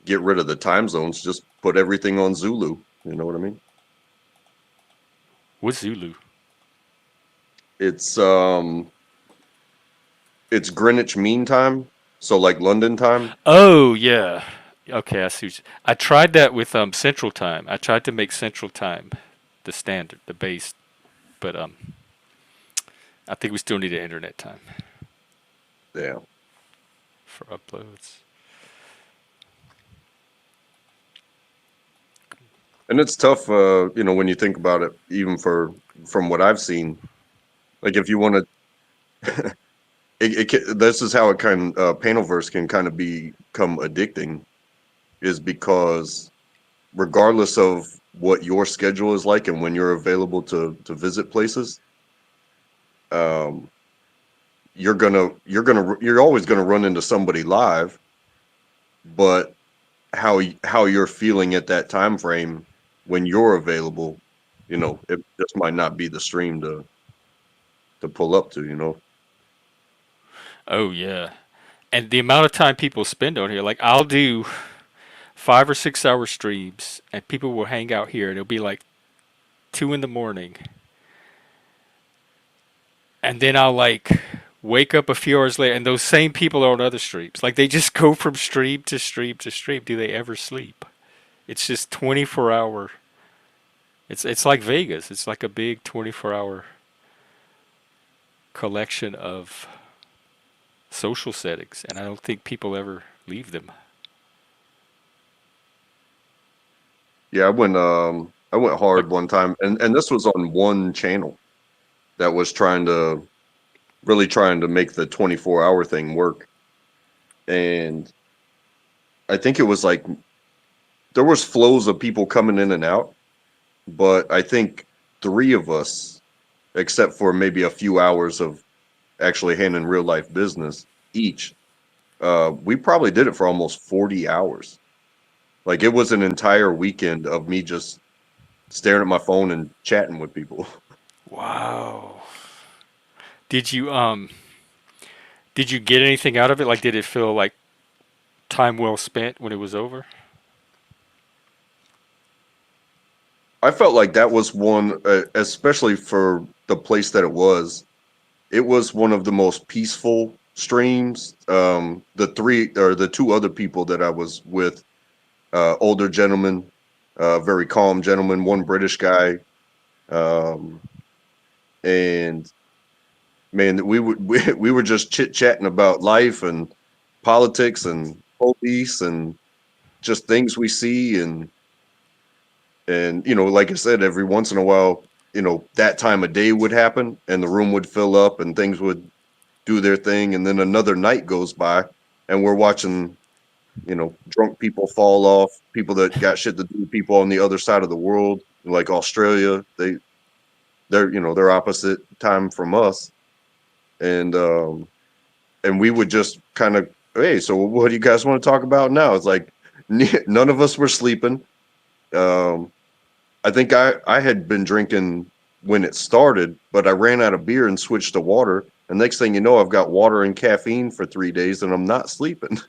get rid of the time zones, just put everything on Zulu. You know what I mean? What's Zulu? It's um, it's Greenwich Mean Time, so like London time. Oh yeah. Okay, I see. I tried that with Central Time. I tried to make Central Time the standard, the base, but I think we still need an internet time Yeah, for uploads. and it's tough. When you think about it, even from what I've seen, like if you want to, this is how it Panelverse can kind of become addicting, is because regardless of what your schedule is like and when you're available to visit places, um, you're always gonna run into somebody live, but how you're feeling at that time frame when you're available, it just might not be the stream to pull up to. Oh yeah, and the amount of time people spend on here, like I'll do 5 or 6 hour streams, and people will hang out here, and it'll be like 2 in the morning, and then I'll like wake up a few hours later, and those same people are on other streams. Like they just go from stream to stream to stream. Do they ever sleep? It's just 24 hour. It's like Vegas. It's like a big 24 hour collection of social settings, and I don't think people ever leave them. Yeah, I went Like, hard one time, and this was on one channel that was trying to make the 24-hour thing work. And I think it was like there was flows of people coming in and out, but I think three of us, except for maybe a few hours of actually handling real life business each, we probably did it for almost 40 hours. Like it was an entire weekend of me just staring at my phone and chatting with people. wow. Did you did you get anything out of it? Like, did it feel like time well spent when it was over? I felt like that was one, especially for the place that it was. it was one of the most peaceful streams. The two other people that I was with, older gentlemen, very calm gentlemen, one British guy, um, and man, we were just chit chatting about life and politics and police and just things we see and like I said, every once in a while, that time of day would happen and the room would fill up and things would do their thing, and then another night goes by and we're watching, drunk people fall off, people that got shit to do, people on the other side of the world, like Australia, they're opposite time from us, and we would just kind of, hey, so what do you guys want to talk about now? It's like none of us were sleeping. um I think I had been drinking when it started, but I ran out of beer and switched to water. And next thing you know, I've got water and caffeine for 3 days, and I'm not sleeping.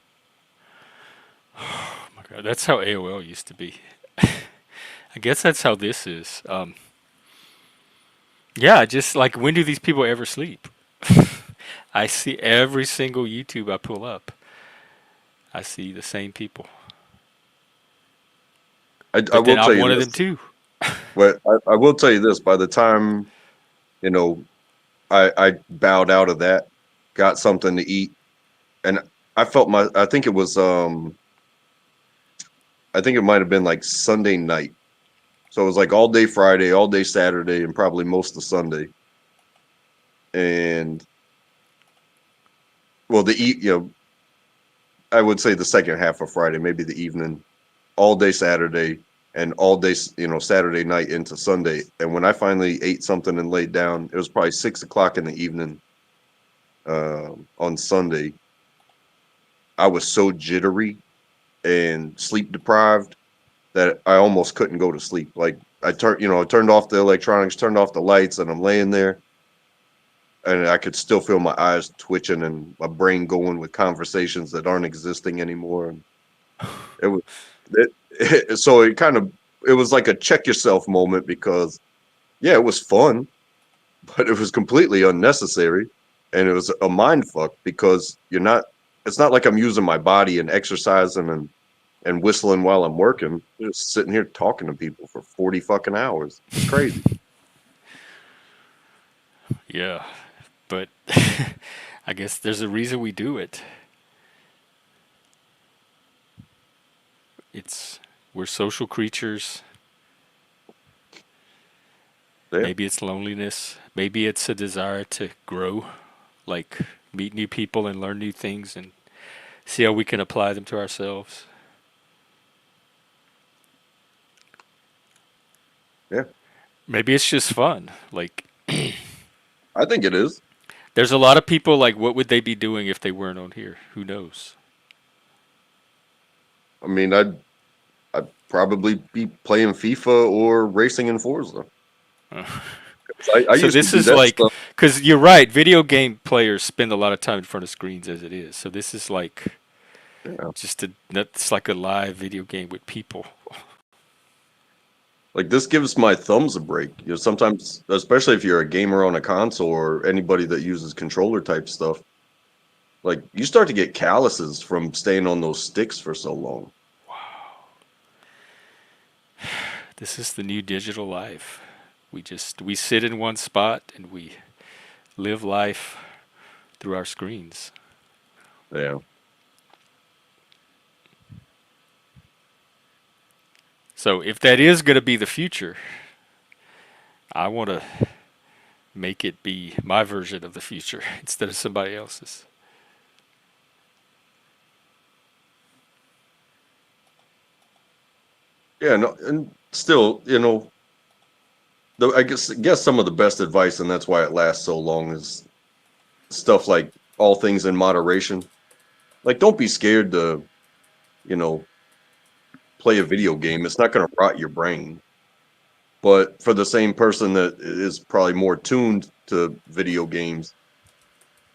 Oh my god, that's how AOL used to be. I guess that's how this is. Yeah, just like when do these people ever sleep? I see every single YouTube I pull up. I see the same people. I But then will tell I'm you one of this. them too. But I will tell you this. By the time you know, I bowed out of that, got something to eat, and I felt my. I think it might have been like Sunday night. So it was like all day Friday, all day Saturday, and probably most of Sunday. And well, I would say the second half of Friday, maybe the evening, all day Saturday, and all day, Saturday night into Sunday. And when I finally ate something and laid down, it was probably 6 o'clock in the evening on Sunday. I was so jittery and sleep deprived that I almost couldn't go to sleep. Like I turned off the electronics, turned off the lights, and I'm laying there, and I could still feel my eyes twitching and my brain going with conversations that aren't existing anymore. And it was so it was like a check yourself moment, because yeah, it was fun, but it was completely unnecessary, and it was a mind fuck because it's not like I'm using my body and exercising and whistling while I'm working. I'm just sitting here talking to people for 40 fucking hours. It's crazy. Yeah, but I guess there's a reason we do it. It's we're social creatures. Yeah. Maybe it's loneliness. Maybe it's a desire to grow, like meet new people and learn new things and see how we can apply them to ourselves. Yeah. Maybe it's just fun. Like I think it is. there's a lot of people like what would they be doing if they weren't on here? Who knows? I mean, I'd probably be playing FIFA or racing in Forza. I So used to this do is that like stuff. cuz you're right, video game players spend a lot of time in front of screens as it is. So this is like Yeah. that's like a live video game with people. Like, this gives my thumbs a break. Sometimes, especially if you're a gamer on a console or anybody that uses controller type stuff, like you start to get calluses from staying on those sticks for so long. This is the new digital life. We sit in one spot and we live life through our screens. Yeah. So if that is going to be the future, I want to make it be my version of the future instead of somebody else's. Yeah, no, and still, I guess some of the best advice, and that's why it lasts so long, is stuff like all things in moderation. Like, don't be scared to, you know, play a video game. It's not going to rot your brain. But for the same person that is probably more tuned to video games,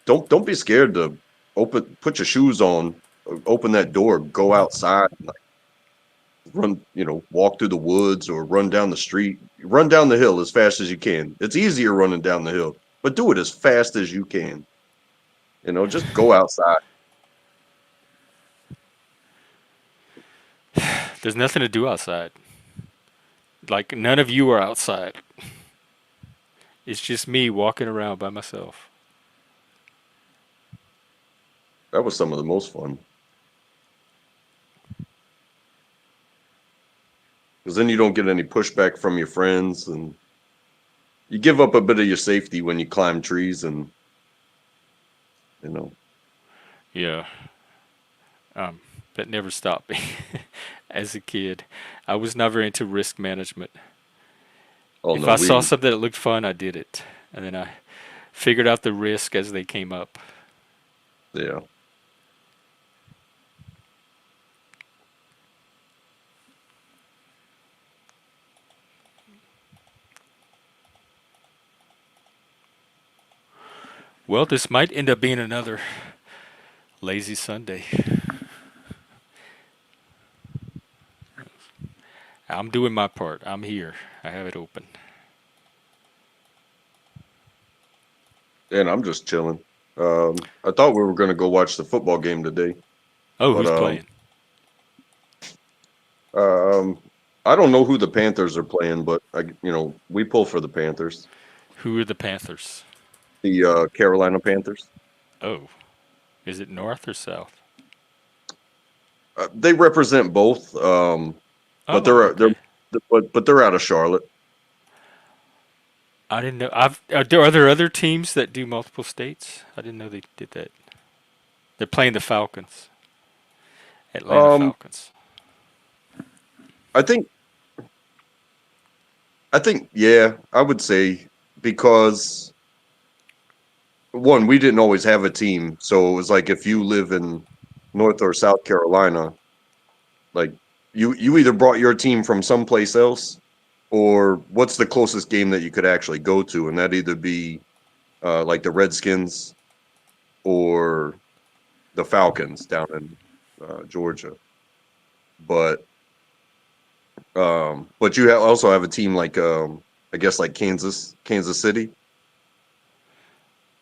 don't be scared to put your shoes on, open that door, go outside, and like run, walk through the woods or run down the street, run down the hill as fast as you can. It's easier running down the hill, but do it as fast as you can. Just go outside. There's nothing to do outside. Like none of you are outside. It's just me walking around by myself. That was some of the most fun. Because then you don't get any pushback from your friends, and you give up a bit of your safety when you climb trees, and you know. Yeah. Um, that never stopped me. As a kid, I was never into risk management. Oh If no, I saw we something that looked fun, I did it, and then I figured out the risk as they came up. yeah. Well, this might end up being another lazy Sunday. I'm doing my part. I'm here. I have it open. And I'm just chilling. I thought we were going to go watch the football game today, Oh, but who's playing? um, I don't know who the Panthers are playing, but we pull for the Panthers, Who are the Panthers? the Carolina Panthers. Oh, is it north or south? They represent both, but Oh, okay. they're out of Charlotte. I didn't know. Are there other teams that do multiple states? I didn't know they did that. They're playing the Falcons, Atlanta Um, Falcons. I think yeah, I would say because one, we didn't always have a team, so it was like if you live in North or South Carolina, like you either brought your team from someplace else, or what's the closest game that you could actually go to, and that'd either be like the Redskins or the Falcons down in Georgia. But you also have a team like I guess like Kansas City.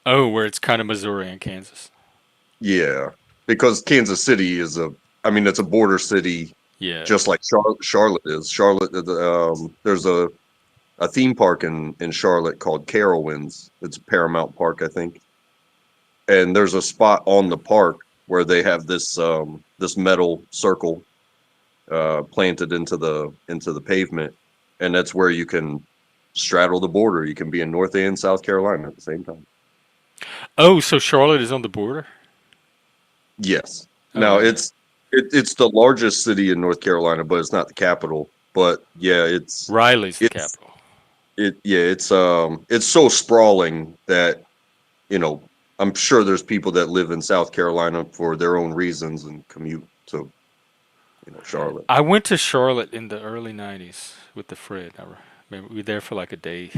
Oh, where it's kind of Missouri and Kansas. Yeah, because Kansas City I mean, it's a border city, Yeah. just like Charlotte is. Charlotte, there's a theme park in Charlotte called Carowinds. It's Paramount Park, I think. And there's a spot on the park where they have this metal circle planted into the pavement, and that's where you can straddle the border. You can be in North and South Carolina at the same time. Oh, so Charlotte is on the border? Yes. Oh, Now I didn't know. it's the largest city in North Carolina, but it's not the capital. But yeah, Riley's the it's capital. it's so sprawling that you know I'm sure there's people that live in South Carolina for their own reasons and commute to Charlotte. I went to Charlotte in the early '90s with the Fred. I remember we were there for like a day.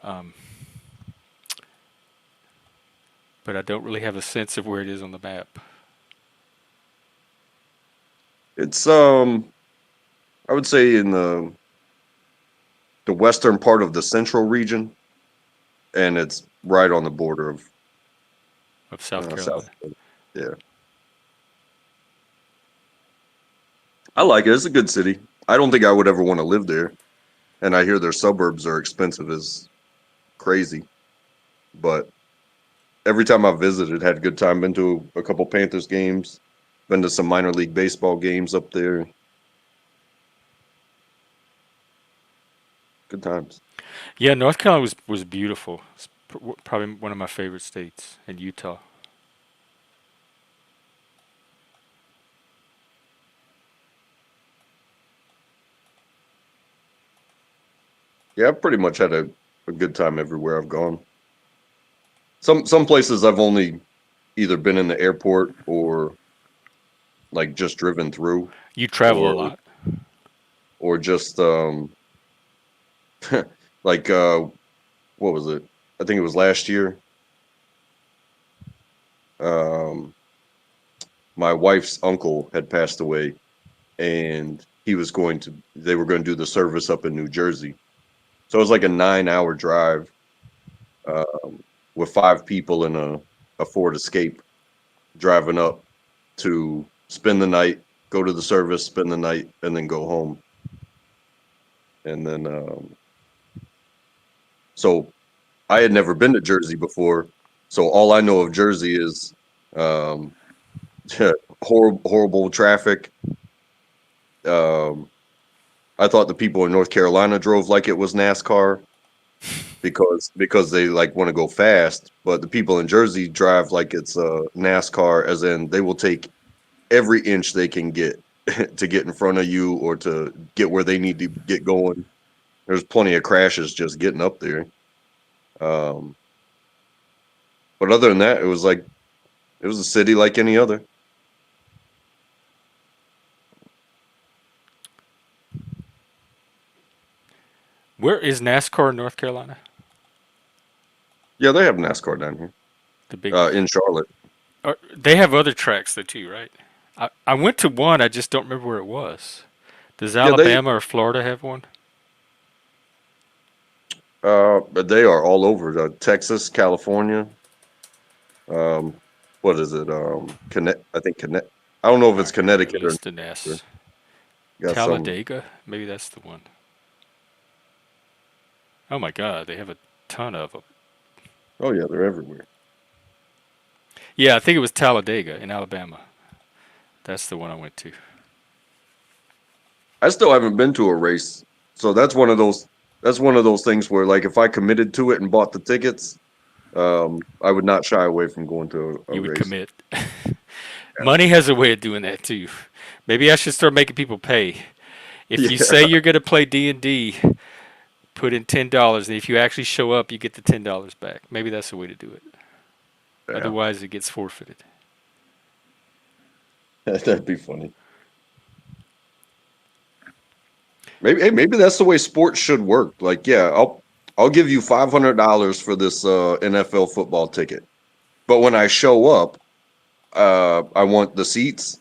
Um, but I don't really have a sense of where it is on the map. It's I would say in the western part of the central region, and it's right on the border of Of South South Carolina. Carolina. Yeah, I like it. It's a good city. I don't think I would ever want to live there, and I hear their suburbs are expensive as crazy. But every time I visited, had a good time. Been to a couple Panthers games. Been to some minor league baseball games up there. Good times. Yeah, North Carolina was beautiful. It's probably one of my favorite states, in Utah. Yeah, I've pretty much had a good time everywhere I've gone. Some places I've only either been in the airport or like just driven through, You travel a or lot. just like what was it? I think it was last year. Um, my wife's uncle had passed away, and they were going to do the service up in New Jersey. So it was like a 9-hour drive, with 5 people in a Ford Escape, driving up to spend the night, go to the service, spend the night, and then go home. And then, so I had never been to Jersey before, so all I know of Jersey is um, horrible traffic. Um, I thought the people in North Carolina drove like it was NASCAR because they like want to go fast, but the people in Jersey drive like it's NASCAR, as in they will take every inch they can get to get in front of you or to get where they need to get going. There's plenty of crashes just getting up there. Um, but other than that, it was a city like any other. Where is NASCAR in North Carolina? Yeah, they have NASCAR down here The big. in Charlotte. They have other tracks though too, right? I went to one. I just don't remember where it was. Does Yeah, Alabama or Florida have one? but they are all over Texas, California. Um, what is it? I think Connect. I don't know if All it's right, here we go. Connecticut or List of NAS. got some. Talladega. Maybe that's the one. Oh my God, they have a ton of them. Oh yeah, they're everywhere. Yeah, I think it was Talladega in Alabama. That's the one I went to. I still haven't been to a race, so that's one of those. That's one of those things where, like, if I committed to it and bought the tickets, I would not shy away from going to a You would race. commit. Money has a way of doing that too. Maybe I should start making people pay. If you Yeah, say you're gonna play D&D, put in $10, and if you actually show up, you get the $10 back. Maybe that's the way to do it. yeah, Otherwise, it gets forfeited. that'd be funny. Maybe, hey, maybe that's the way sports should work. Like, yeah, I'll give you $500 for this NFL football ticket, but when I show up, I want the seats,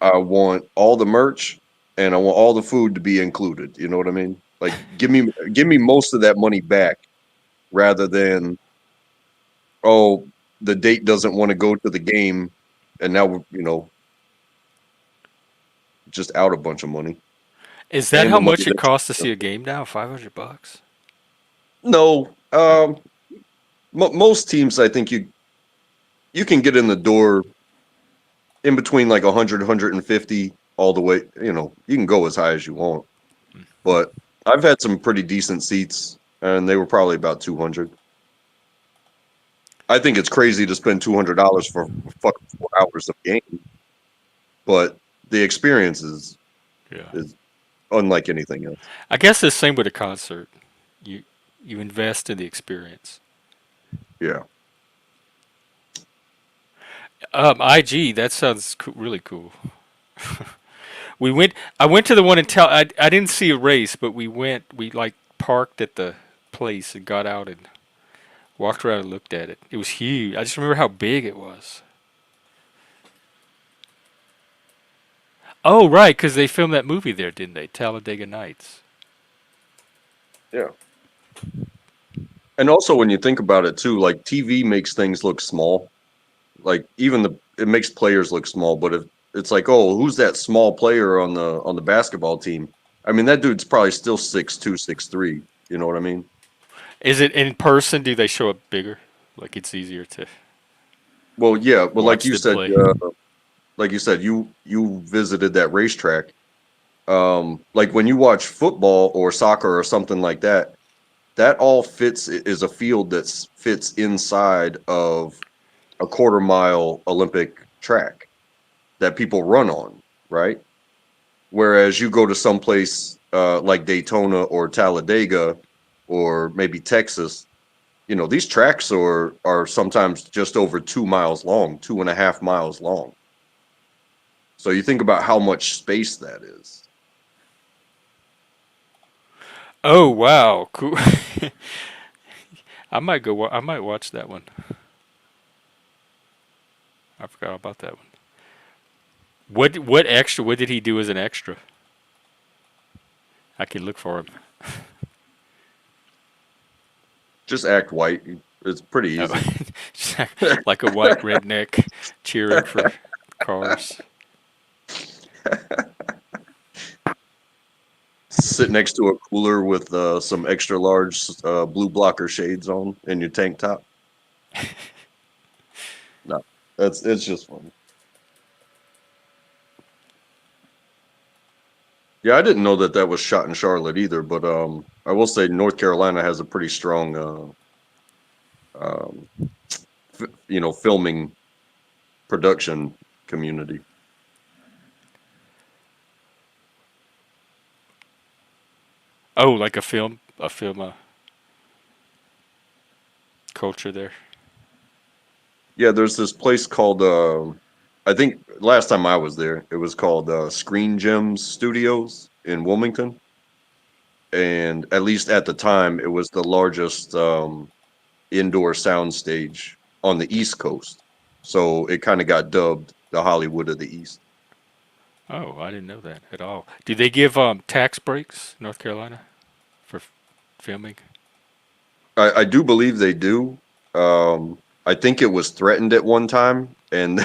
I want all the merch, and I want all the food to be included. You know what I mean? Like, give me most of that money back rather than, oh, the date doesn't want to go to the game, and now we're, just out a bunch of money Is that and how the money much it that's costs to see a game now? $500? no. Oh, Most teams, I think you can get in the door in between like 100, 150 all the way. You can go as high as you want, but I've had some pretty decent seats, and they were probably about 200. I think it's crazy to spend $200 for fucking 4 hours of game, but the experience yeah. is unlike anything else. I guess the same with a concert. You you invest in the experience. Yeah. IG, that sounds really cool. We went. I went to the one in Tel. I didn't see a race, but we went. We like parked at the place and got out and walked around and looked at it. It was huge. I just remember how big it was. Oh, right, because they filmed that movie there, didn't they? Talladega Nights. Yeah. And also when you think about it too, like TV makes things look small. Like even it makes players look small, but if it's like, oh, who's that small player on the basketball team? I mean, that dude's probably still 6'2", 6'3". You know what I mean? Is it in person? Do they show up bigger? Like it's easier to Well, yeah, but watch them play. like you said, you visited that racetrack. Like when you watch football or soccer or something like that, that all is a field that fits inside of a quarter mile Olympic track that people run on, right? Whereas you go to some place like Daytona or Talladega or maybe Texas, these tracks are sometimes just over 2 miles long, 2.5 miles long. So you think about how much space that is. Oh wow, cool. I might go. I might watch that one. I forgot about that one. What extra? What did he do as an extra? I can look for him. Just act white. It's pretty Oh, easy. like a white redneck cheering for cars. Sit next to a cooler with some extra large blue blocker shades on in your tank top. No, it's just fun. Yeah, I didn't know that that was shot in Charlotte either, but I will say North Carolina has a pretty strong, um, filming production community. Oh, like a film culture there. Yeah, there's this place called, I think last time I was there, it was called Screen Gems Studios in Wilmington, and at least at the time, it was the largest indoor sound stage on the East Coast. So it kind of got dubbed the Hollywood of the East. Oh, I didn't know that at all. Do they give tax breaks, North Carolina, for filming? I do believe they do. I think it was threatened at one time, and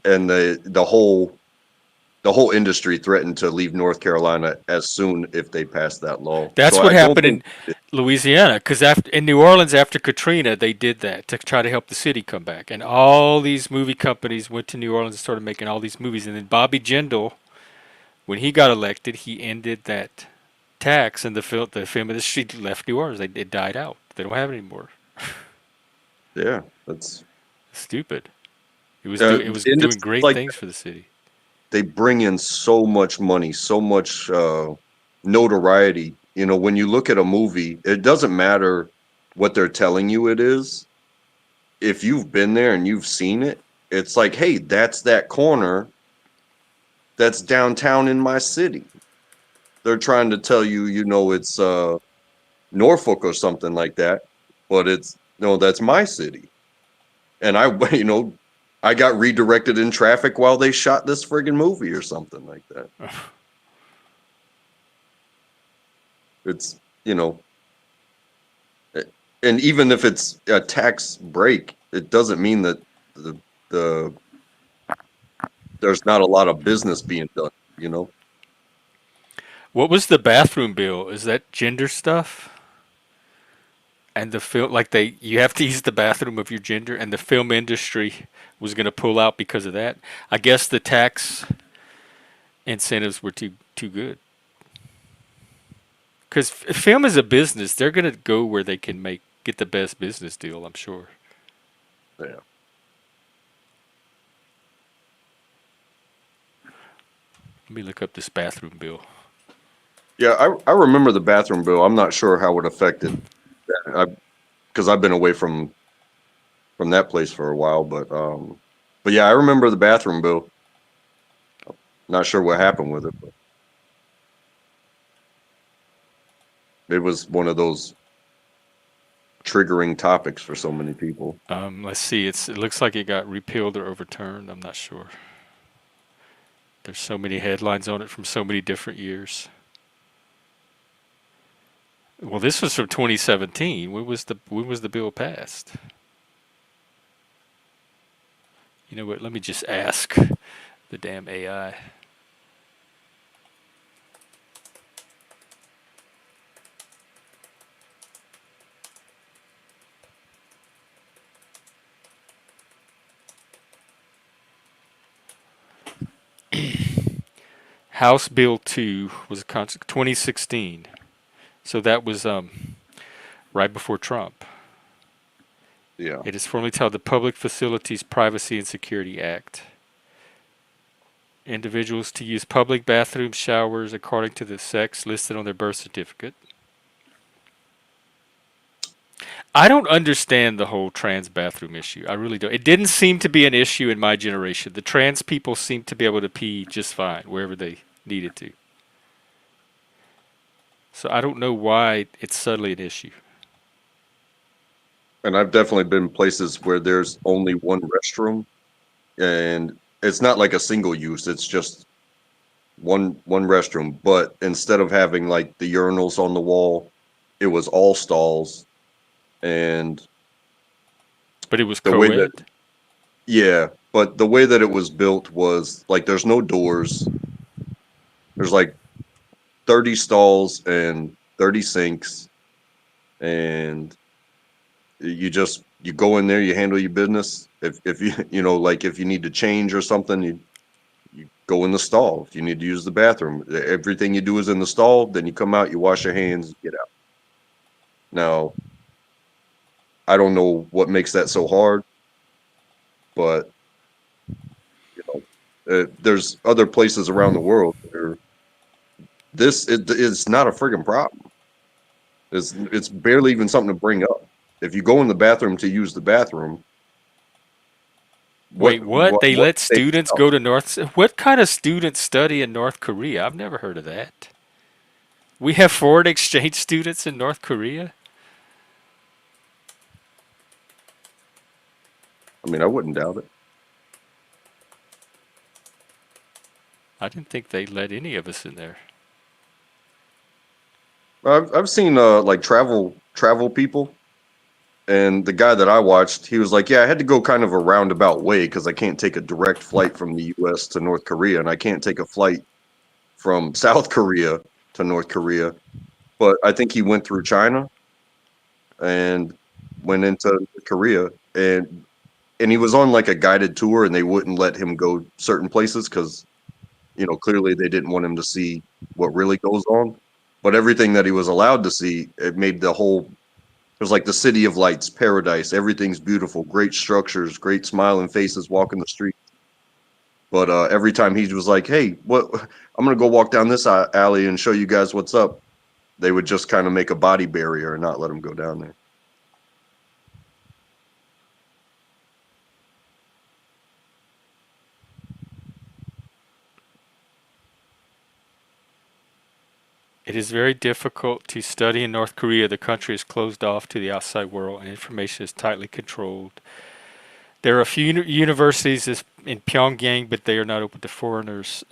and the whole industry threatened to leave North Carolina as soon if they passed that law. So That's what I don't happened think. in Louisiana, because after in New Orleans after Katrina, they did that to try to help the city come back, and all these movie companies went to New Orleans and started making all these movies. And then Bobby Jindal, when he got elected, he ended that tax, and the film industry left New Orleans. It died out. They don't have it anymore. Yeah, that's Stupid. It was doing industries great like things for the city. they bring in so much money, so much notoriety. You know, when you look at a movie, it doesn't matter what they're telling you it is. If you've been there and you've seen it, it's like, hey, that's that corner that's downtown in my city. They're trying to tell you, it's Norfolk or something like that, but it's no, that's my city. And I, I got redirected in traffic while they shot this friggin' movie or something like that. It's, you know, and even if it's a tax break, it doesn't mean that the the there's not a lot of business being done, you know. What was the bathroom bill? Is that gender stuff? And the film, like you have to use the bathroom of your gender, and the film industry was going to pull out because of that. I guess the tax incentives were too good. Because film is a business, they're going to go where they can get the best business deal. I'm sure. Yeah. Let me look up this bathroom bill. Yeah, I remember the bathroom bill. I'm not sure how it affected that. Because I've been away from that place for a while, but yeah, I remember the bathroom bill. Not sure what happened with it, but it was one of those triggering topics for so many people. Let's see. It looks like it got repealed or overturned. I'm not sure. There's so many headlines on it from so many different years. Well, this was from 2017. When was the bill passed? You know what? Let me just ask the damn AI. House Bill 2 was 2016. So that was right before Trump. Yeah. It is formally titled the Public Facilities Privacy and Security Act. Individuals to use public bathrooms, showers according to the sex listed on their birth certificate. I don't understand the whole trans bathroom issue. I really don't. It didn't seem to be an issue in my generation. The trans people seemed to be able to pee just fine wherever they needed to. So I don't know why it's suddenly an issue. And I've definitely been places where there's only one restroom, and it's not like a single use. It's just one restroom. But instead of having like the urinals on the wall, it was all stalls, and But it was The way that co-ed. yeah, but the way that it was built was like there's no doors. There's like 30 stalls and 30 sinks, and you go in there, you handle your business. If you like if you need to change or something, you go in the stall. If you need to use the bathroom, everything you do is in the stall. Then you come out, you wash your hands, you get out. Now, I don't know what makes that so hard, but you there's other places around the world where is not a friggin' problem. It's barely even something to bring up. If you go in the bathroom to use the bathroom, Wait, what? They what let state students go to North. What kind of students study in North Korea? I've never heard of that. We have foreign exchange students in North Korea? I mean, I wouldn't doubt it. I didn't think they let any of us in there. I've seen like travel people, and the guy that I watched, he was like, "Yeah, I had to go kind of a roundabout way because I can't take a direct flight from the U.S. to North Korea, and I can't take a flight from South Korea to North Korea." But I think he went through China and went into North Korea, and he was on like a guided tour, and they wouldn't let him go certain places because clearly they didn't want him to see what really goes on. But everything that he was allowed to see, it made the whole. It was like the city of lights, paradise. Everything's beautiful, great structures, great smiling faces walking the street. But every time he was like, "Hey, what? I'm gonna go walk down this alley and show you guys what's up," they would just kind of make a body barrier and not let him go down there. It is very difficult to study in North Korea. The country is closed off to the outside world and information is tightly controlled. There are a few universities in Pyongyang, but they are not open to foreigners.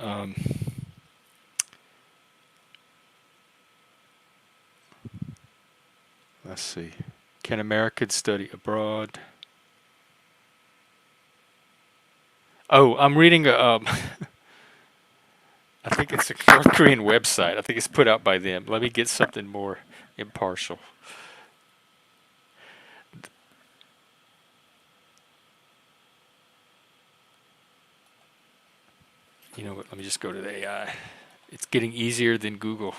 Let's see. Can Americans study abroad? Oh, I'm reading I think it's a North Korean website. I think it's put out by them. Let me get something more impartial. You know what? Let me just go to the AI. It's getting easier than Google.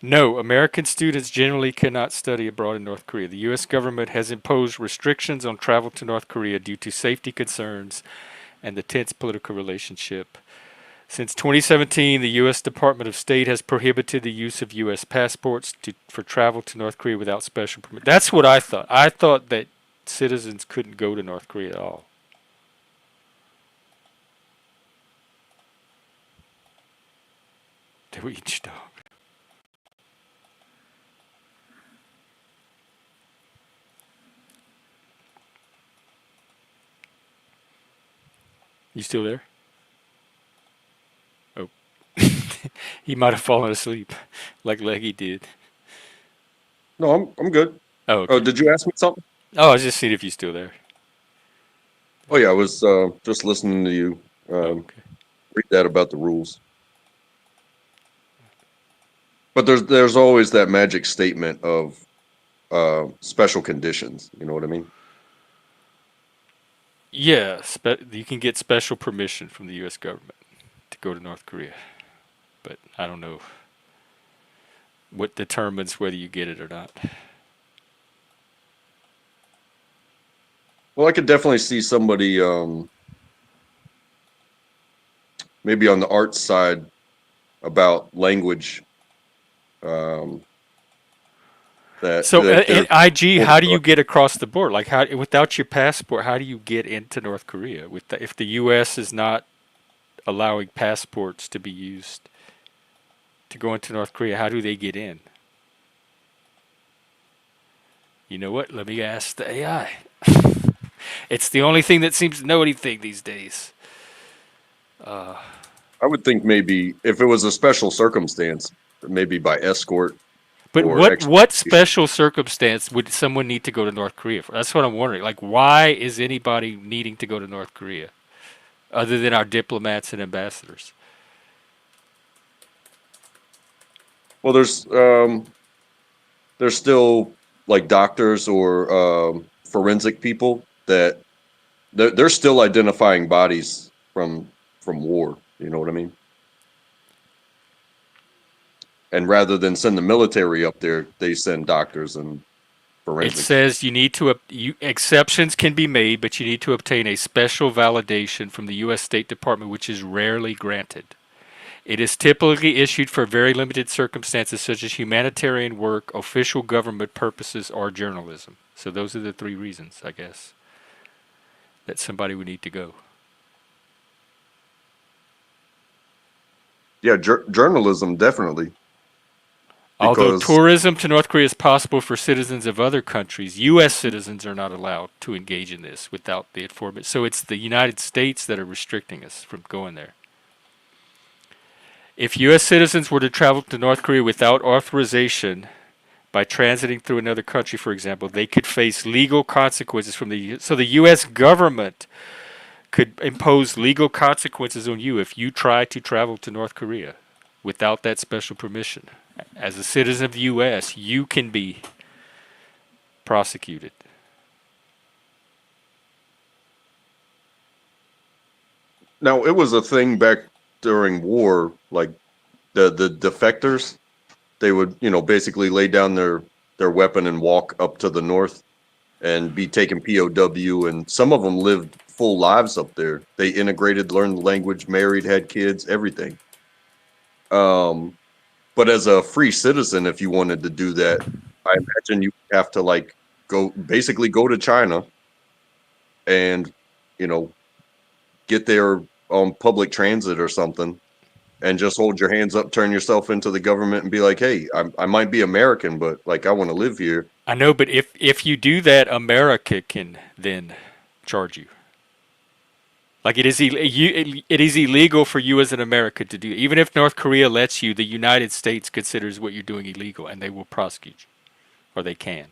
No, American students generally cannot study abroad in North Korea. The U.S. government has imposed restrictions on travel to North Korea due to safety concerns and the tense political relationship. Since 2017, the U.S. Department of State has prohibited the use of U.S. passports for travel to North Korea without special permit. That's what I thought. I thought that citizens couldn't go to North Korea at all. They were each dog. You still there? Oh, he might have fallen asleep, like Leggy did. No, I'm good. Oh, Oh, okay. did you ask me something? Oh, I was just seeing if you're still there. Oh yeah, I was just listening to you Oh, um, okay. read that about the rules. But there's always that magic statement of special conditions. You know what I mean? Yeah, you can get special permission from the U.S. government to go to North Korea, but I don't know what determines whether you get it or not. Well, I could definitely see somebody maybe on the arts side about language um, that So that in they're IG, able how do to. you get across the border? Like how without your passport, how do you get into North Korea? If the U.S. is not allowing passports to be used to go into North Korea, how do they get in? You know what? Let me ask the AI. It's the only thing that seems to know anything these days. I would think maybe if it was a special circumstance, maybe by escort But or what exploitation. special circumstance would someone need to go to North Korea for? That's what I'm wondering. Like, why is anybody needing to go to North Korea other than our diplomats and ambassadors? Well, there's still like doctors or forensic people that they're still identifying bodies from war. You know what I mean? And rather than send the military up there, they send doctors and It forensics. says you need to exceptions can be made, but you need to obtain a special validation from the U.S. State Department, which is rarely granted. It is typically issued for very limited circumstances, such as humanitarian work, official government purposes, or journalism. So those are the three reasons, I guess, that somebody would need to go. Yeah, journalism definitely Although because tourism to North Korea is possible for citizens of other countries, U.S. citizens are not allowed to engage in this without the information. So it's the United States that are restricting us from going there. If U.S. citizens were to travel to North Korea without authorization by transiting through another country, for example, they could face legal consequences from the. So the U.S. government could impose legal consequences on you if you try to travel to North Korea without that special permission. As a citizen of the U.S., you can be prosecuted. now it was a thing back during war, like the defectors, they would, basically lay down their weapon and walk up to the north and be taken POW, and some of them lived full lives up there. They integrated, learned the language, married, had kids, everything. Um, but as a free citizen, if you wanted to do that, I imagine you have to like go to China and you know get there on public transit or something, and just hold your hands up, turn yourself into the government, and be like, "Hey, I might be American, but like I want to live here." I know, but if you do that, America can then charge you. Like it is illegal for you as an American to do. Even if North Korea lets you, the United States considers what you're doing illegal, and they will prosecute you, or they can.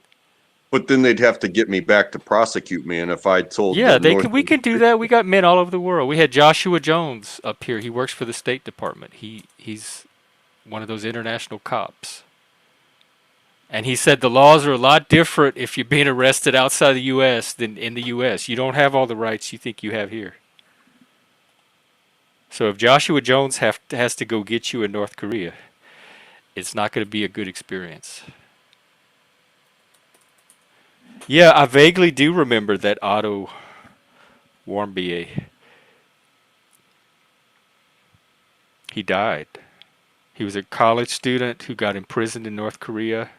But then they'd have to get me back to prosecute me, and if I told Yeah, the they North, can. We can do that. We got men all over the world. We had Joshua Jones up here. He works for the State Department. He's one of those international cops. And he said the laws are a lot different if you're being arrested outside the U.S. than in the U.S. You don't have all the rights you think you have here. So if Joshua Jones has to go get you in North Korea, it's not going to be a good experience. Yeah, I vaguely do remember that Otto Warmbier. He died. He was a college student who got imprisoned in North Korea.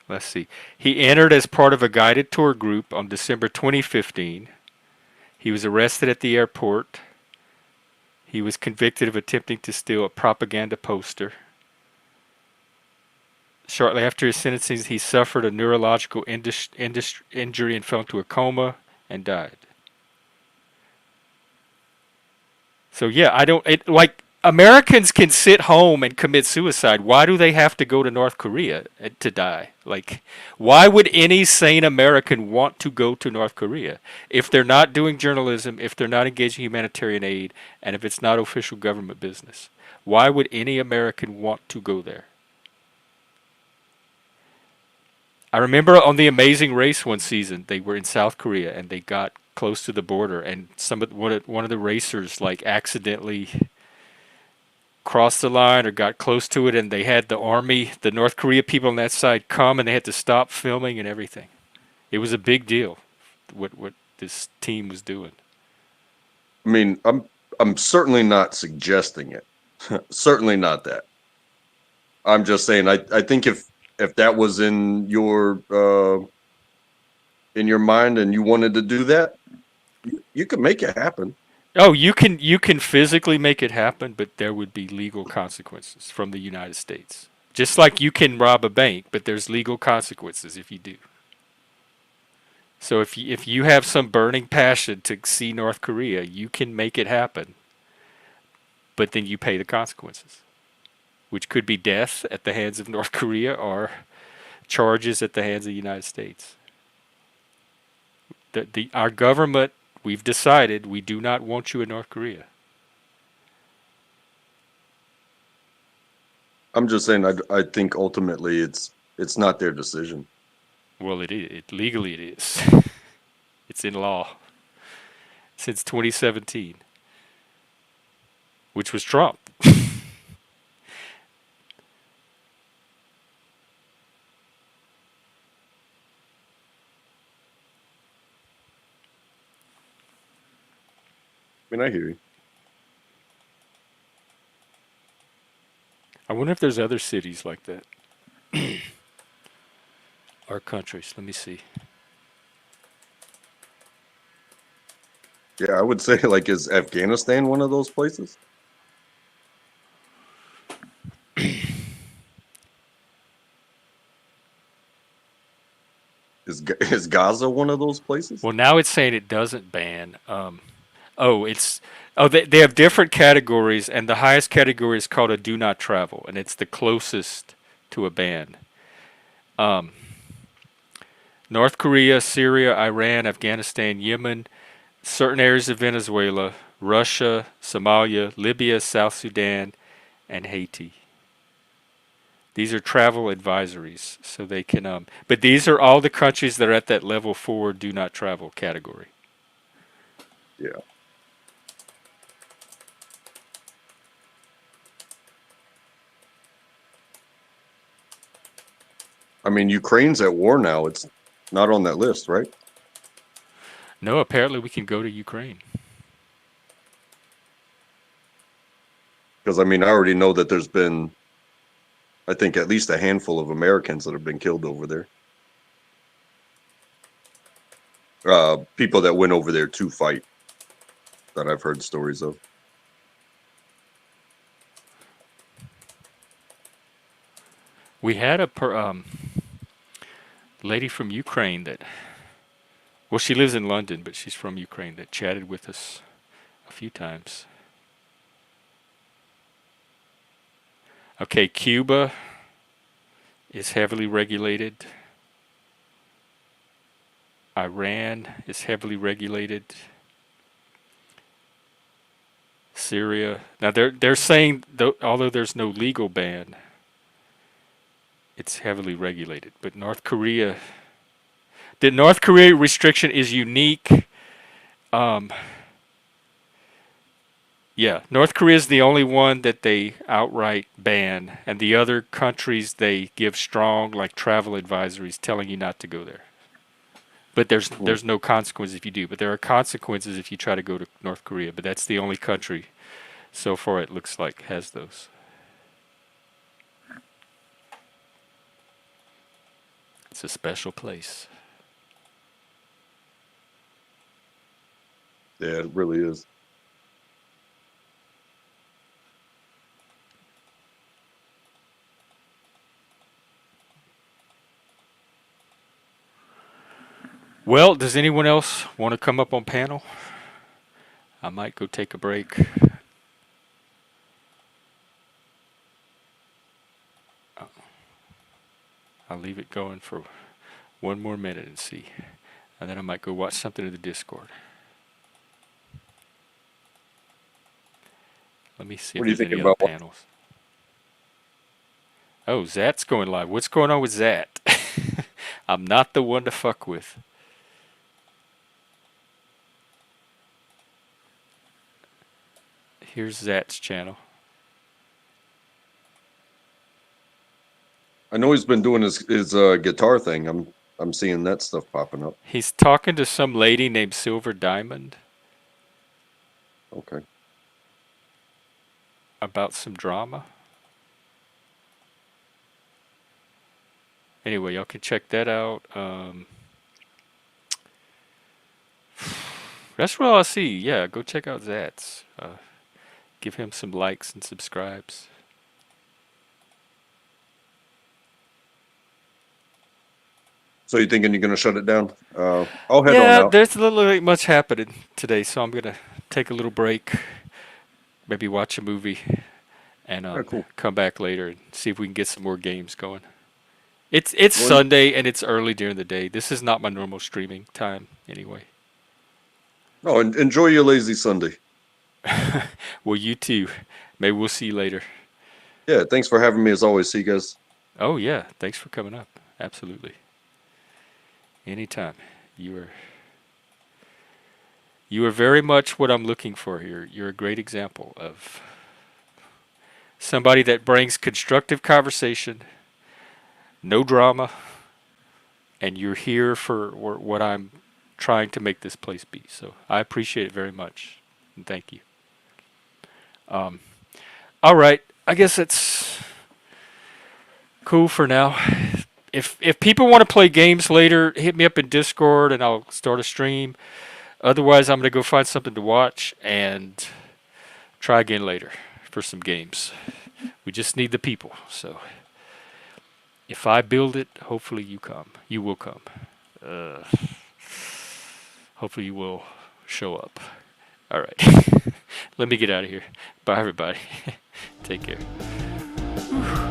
Let's see. He entered as part of a guided tour group on December 2015. He was arrested at the airport. He was convicted of attempting to steal a propaganda poster. Shortly after his sentencing, he suffered a neurological injury and fell into a coma and died. So yeah, I don't like Americans can sit home and commit suicide. Why do they have to go to North Korea to die? Like, why would any sane American want to go to North Korea if they're not doing journalism, if they're not engaging humanitarian aid, and if it's not official government business? Why would any American want to go there? I remember on The Amazing Race one season, they were in South Korea and they got close to the border, and one of the racers like accidentally crossed the line or got close to it, and they had the army, the North Korea people on that side come, and they had to stop filming and everything. It was a big deal what this team was doing. I mean, I'm certainly not suggesting it. Certainly not that. I'm just saying I think if that was in your mind and you wanted to do that, you could make it happen. Oh, you can physically make it happen, but there would be legal consequences from the United States. Just like you can rob a bank, but there's legal consequences if you do. So if you have some burning passion to see North Korea, you can make it happen, but then you pay the consequences, which could be death at the hands of North Korea or charges at the hands of the United States. Our government, we've decided we do not want you in North Korea. I'm just saying, I think ultimately it's not their decision. Well, it is. Legally, it is. It's in law since 2017, which was Trump. I mean, I hear you. I wonder if there's other cities like that. Or countries. Let me see. Yeah, I would say, like, is Afghanistan one of those places? Is Gaza one of those places? Well, now it's saying it doesn't ban. Oh, it's they have different categories, and the highest category is called a do not travel, and it's the closest to a ban. Um, North Korea, Syria, Iran, Afghanistan, Yemen, certain areas of Venezuela, Russia, Somalia, Libya, South Sudan, and Haiti. These are travel advisories, so they can. But these are all the countries that are at that level 4 do not travel category. Yeah. I mean, Ukraine's at war now. It's not on that list, right? No, apparently we can go to Ukraine. Because I mean, I already know that there's been, I think, at least a handful of Americans that have been killed over there. People that went over there to fight that I've heard stories of. We had a lady from Ukraine that, well, she lives in London, but she's from Ukraine that chatted with us a few times. Okay, Cuba is heavily regulated. Iran is heavily regulated. Syria. Now they're saying although there's no legal ban, it's heavily regulated. But North Korea, the North Korea restriction is unique. Um, yeah, North Korea is the only one that they outright ban, and the other countries they give strong like travel advisories telling you not to go there. But there's no consequence if you do. But there are consequences if you try to go to North Korea. But that's the only country so far it looks like has those. It's a special place. Yeah, it really is. Well, does anyone else want to come up on panel? I might go take a break. I'll leave it going for one more minute and see. And then I might go watch something in the Discord. Let me see if What are you there's thinking any other about? panels. Oh, Zat's going live. What's going on with Zat? I'm not the one to fuck with. Here's Zat's channel. I know he's been doing his guitar thing. I'm seeing that stuff popping up. He's talking to some lady named Silver Diamond Okay. about some drama. Anyway, y'all can check that out. That's what I see. Yeah, go check out Zat's. Give him some likes and subscribes. So you thinking you're gonna shut it down? I'll head on Yeah, out. there's a little bit much happening today, so I'm gonna take a little break, maybe watch a movie, and Yeah, cool. come back later and see if we can get some more games going. It's Well, Sunday and it's early during the day. This is not my normal streaming time anyway. no, enjoy your lazy Sunday. Well, you too. Maybe we'll see you later. Yeah, thanks for having me as always. See you guys. Oh yeah, thanks for coming up. Absolutely. Anytime. You are you are very much what I'm looking for here. You're a great example of somebody that brings constructive conversation, no drama, and you're here for what I'm trying to make this place be. So I appreciate it very much. And thank you. Um, all right. I guess it's cool for now. If people want to play games later, hit me up in Discord and I'll start a stream. Otherwise, I'm going to go find something to watch and try again later for some games. We just need the people. So if I build it, hopefully you come. You will come. Uh, hopefully you will show up. All right. Let me get out of here. Bye, everybody. Take care.